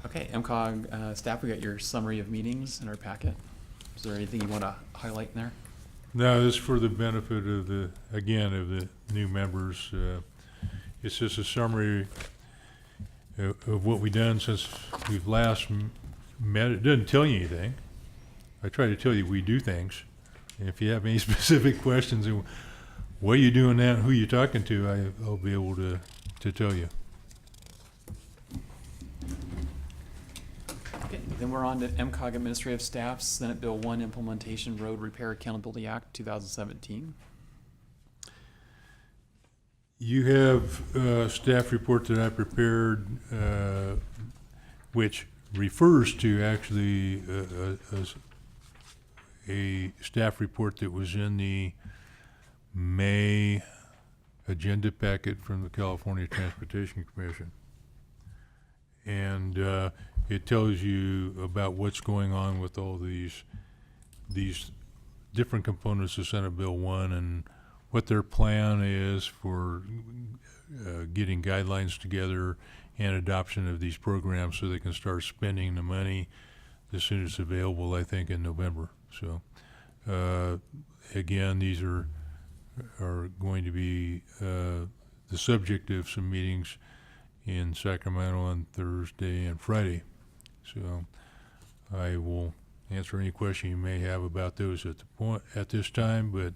Okay, Mcog staff, we got your summary of meetings in our packet. Is there anything you want to highlight in there? No, this is for the benefit of the new members. It's just a summary of what we've done since we've last met. It doesn't tell you anything. I try to tell you we do things. And if you have any specific questions and why you doing that and who you talking to, I'll be able to tell you. Okay, then we're on to Mcog Administrative Staff, Senate Bill 1 Implementation Road Repair Accountability Act 2017. You have a staff report that I prepared, which refers to actually a staff report that was in the May agenda packet from the California Transportation Commission. And it tells you about what's going on with all these different components of Senate Bill 1 and what their plan is for getting guidelines together and adoption of these programs so they can start spending the money as soon as it's available, I think, in November. So again, these are going to be the subject of some meetings in Sacramento on Thursday and Friday. So I will answer any question you may have about those at this time, but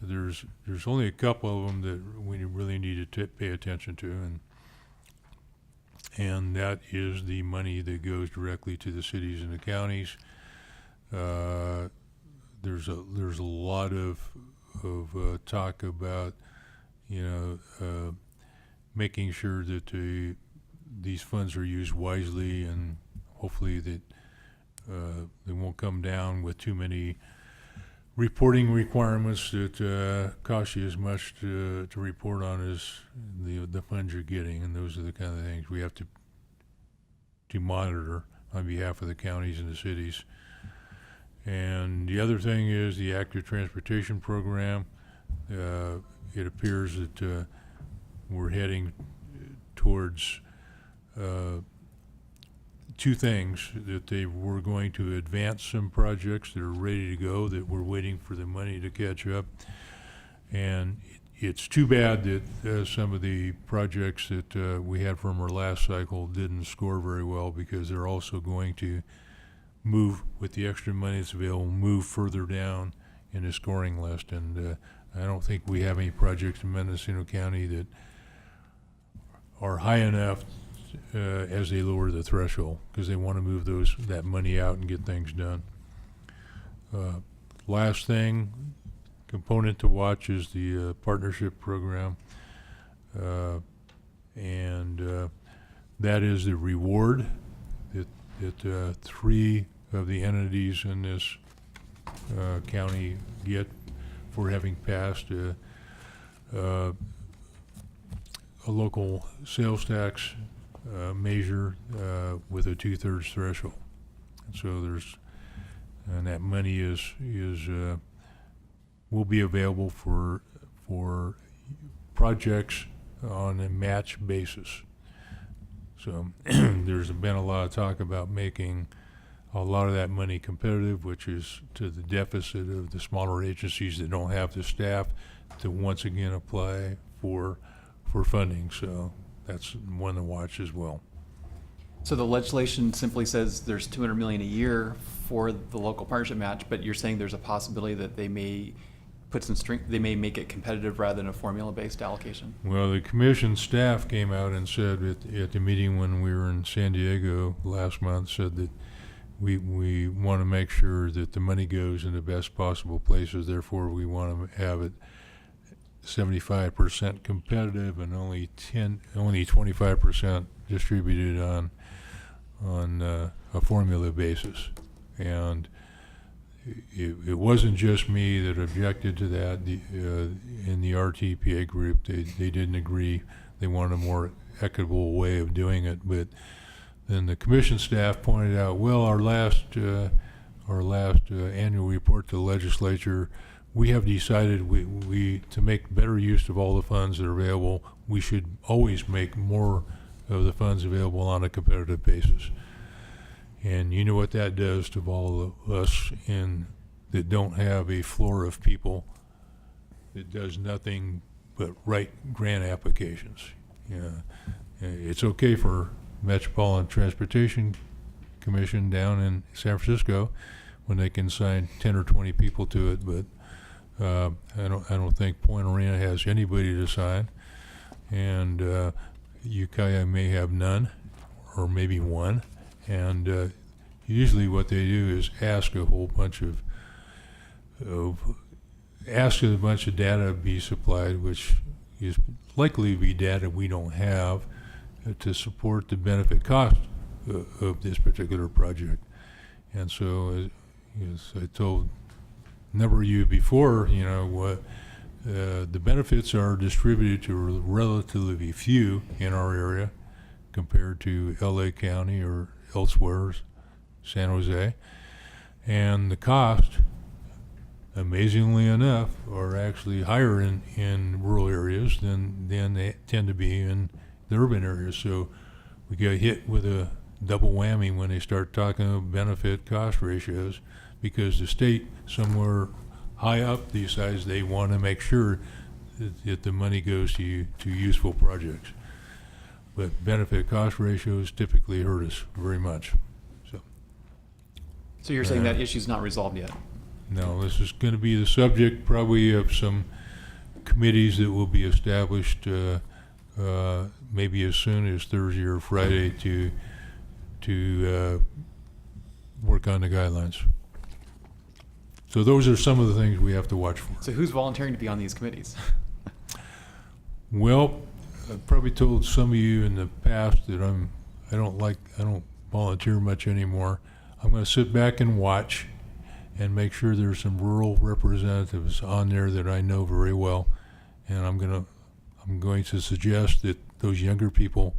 there's only a couple of them that we really need to pay attention to, and that is the money that goes directly to the cities and the counties. There's a lot of talk about, making sure that these funds are used wisely, and hopefully that they won't come down with too many reporting requirements that cost you as much to report on as the funds you're getting, and those are the kind of things we have to monitor on behalf of the counties and the cities. And the other thing is the active transportation program. It appears that we're heading towards two things, that they were going to advance some projects that are ready to go, that we're waiting for the money to catch up. And it's too bad that some of the projects that we had from our last cycle didn't score very well, because they're also going to move, with the extra money that's available, move further down in the scoring list. And I don't think we have any projects in Mendocino County that are high enough as they lower the threshold, because they want to move that money out and get things done. Last thing, component to watch is the partnership program, and that is the reward that 3 of the entities in this county get for having passed a local sales tax measure with a 2/3 threshold. So and that money will be available for projects on a match basis. So there's been a lot of talk about making a lot of that money competitive, which is to the deficit of the smaller agencies that don't have the staff to once again apply for funding. So that's one to watch as well. So the legislation simply says there's $200 million a year for the local partnership match, but you're saying there's a possibility that they may put some they may make it competitive rather than a formula-based allocation? Well, the commission staff came out and said at the meeting when we were in San Diego last month, said that we want to make sure that the money goes in the best possible places. Therefore, we want to have it 75% competitive and only 25% distributed on a formula basis. And it wasn't just me that objected to that. In the RTPA group, they didn't agree. They wanted a more equitable way of doing it. But then the commission staff pointed out, well, our last annual report to the legislature, we have decided we to make better use of all the funds that are available, we should always make more of the funds available on a competitive basis. And you know what that does to all of us that don't have a floor of people that does nothing but write grant applications. It's okay for Metropolitan Transportation Commission down in San Francisco when they can assign 10 or 20 people to it, but I don't think Point Arena has anybody to sign, and Ukiah may have none, or maybe one. And usually what they do is ask a whole bunch of data be supplied, which is likely to be data we don't have to support the benefit cost of this particular project. And so, as I told a number of you before, what the benefits are distributed to relatively few in our area compared to LA County or elsewhere, San Jose, and the cost, amazingly enough, are actually higher in rural areas than they tend to be in the urban areas. So we get hit with a double whammy when they start talking about benefit cost ratios, because the state somewhere high up decides they want to make sure that the money goes to useful projects. But benefit cost ratios typically hurt us very much. So you're saying that issue's not resolved yet? No, this is going to be the subject probably of some committees that will be established maybe as soon as Thursday or Friday to work on the guidelines. So those are some of the things we have to watch for. So who's volunteering to be on these committees? Well, I've probably told some of you in the past that I don't volunteer much anymore. I'm going to sit back and watch and make sure there's some rural representatives on there that I know very well, and I'm going to suggest that those younger people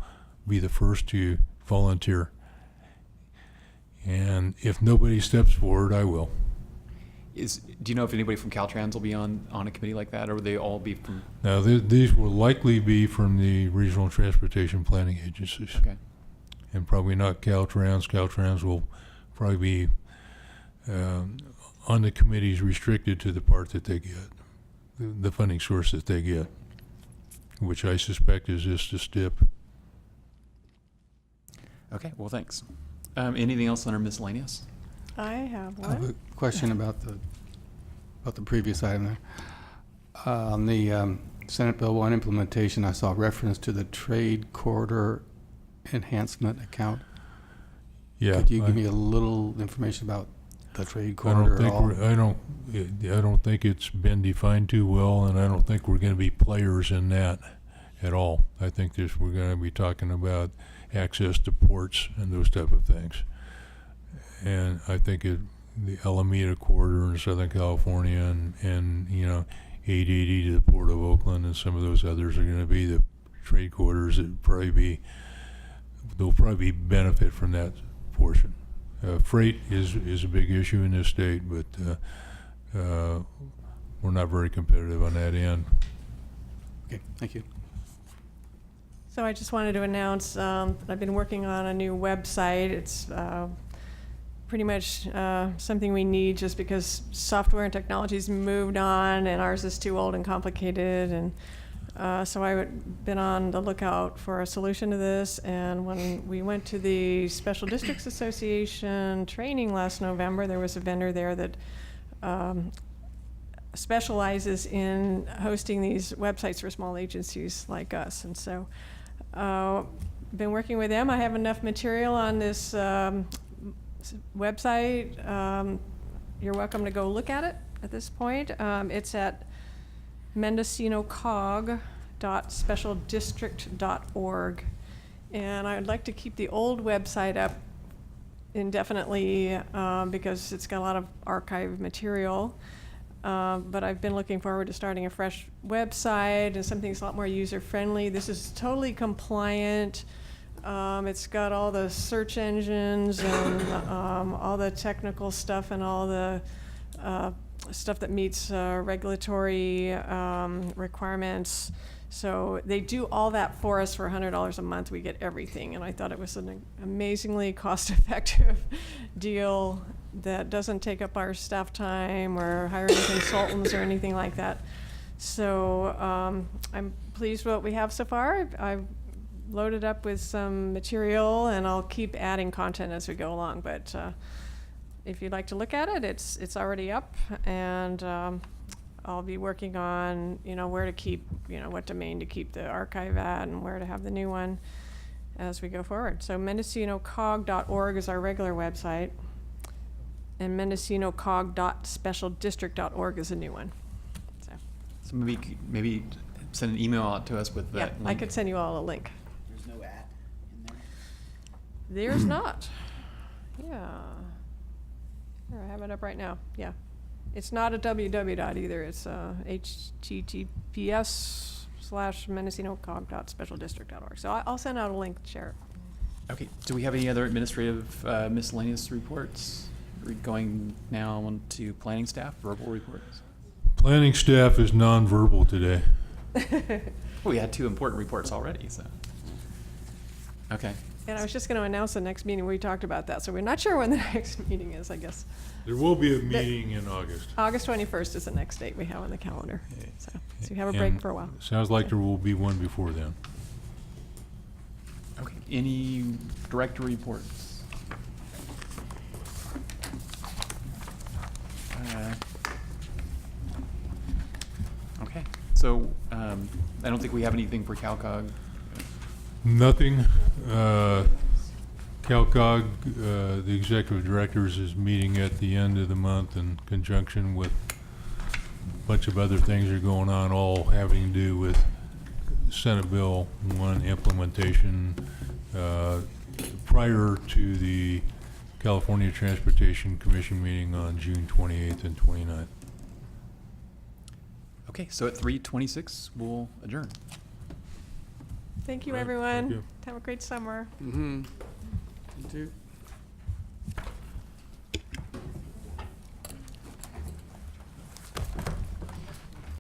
be the first to volunteer. And if nobody steps forward, I will. Do you know if anybody from Caltrans will be on a committee like that, or will they all be from? Now, these will likely be from the regional transportation planning agencies. Okay. And probably not Caltrans. Caltrans will probably be on the committees restricted to the part that they get, the funding source that they get, which I suspect is just a STIP. Okay, well, thanks. Anything else under miscellaneous? I have I have one. a question about the previous item there. On the Senate Bill 1 implementation, I saw reference to the trade corridor enhancement account. Yeah. Could you give me a little information about the trade corridor at all? I don't think it's been defined too well, and I don't think we're going to be players in that at all. I think we're going to be talking about access to ports and those type of things. And I think the Alameda corridor in Southern California and 880 to the Port of Oakland and some of those others are going to be the trade corridors that they'll probably benefit from that portion. Freight is a big issue in this state, but we're not very competitive on that end. Okay, thank you. So I just wanted to announce that I've been working on a new website. It's pretty much something we need just because software and technology's moved on and ours is too old and complicated. And so I've been on the lookout for a solution to this. And when we went to the Special Districts Association training last November, there was a vendor there that specializes in hosting these websites for small agencies like us. And so been working with them. I have enough material on this website. You're welcome to go look at it at this point. It's at mendocinocog.specialdistrict.org. And I'd like to keep the old website up indefinitely because it's got a lot of archive material. But I've been looking forward to starting a fresh website and something that's a lot more user-friendly. This is totally compliant. It's got all the search engines and all the technical stuff and all the stuff that meets regulatory requirements. So they do all that for us for $100 a month. We get everything. And I thought it was an amazingly cost-effective deal that doesn't take up our staff time or hiring consultants or anything like that. So I'm pleased with what we have so far. I've loaded up with some material and I'll keep adding content as we go along. But if you'd like to look at it, it's already up, and I'll be working on where to keep, what domain to keep the archive at and where to have the new one as we go forward. So mendocinocog.org is our regular website, and mendocinocog.specialdistrict.org is a new one. So maybe send an email out to us with that Yeah, I link. could send you all a link. There's no at in there? There's not. Yeah. Here, I have it up right now. Yeah. It's not a www either. It's https:/mendocinocog.specialdistrict.org. So I'll send out a link to share it. Okay, do we have any other administrative miscellaneous reports? We're going now on to planning staff, verbal reports. Planning staff is nonverbal today. Well, we had 2 important reports already, so. Okay. And I was just going to announce the next meeting. We talked about that, so we're not sure when the next meeting is, I guess. There will be a meeting in August. August 21st is the next date we have on the calendar. So we have a break And for a while. Sounds like there will be one before then. Okay, any director reports? So I don't think we have anything for CALCOG. Nothing. CALCOG, the executive directors is meeting at the end of the month in conjunction with a bunch of other things that are going on, all having to do with Senate Bill 1 implementation prior to the California Transportation Commission meeting on June 28th and 29th. Okay, so at 3:26, we'll adjourn. Thank you, Right, everyone. thank you. Have a great summer. Mm-hmm. You too.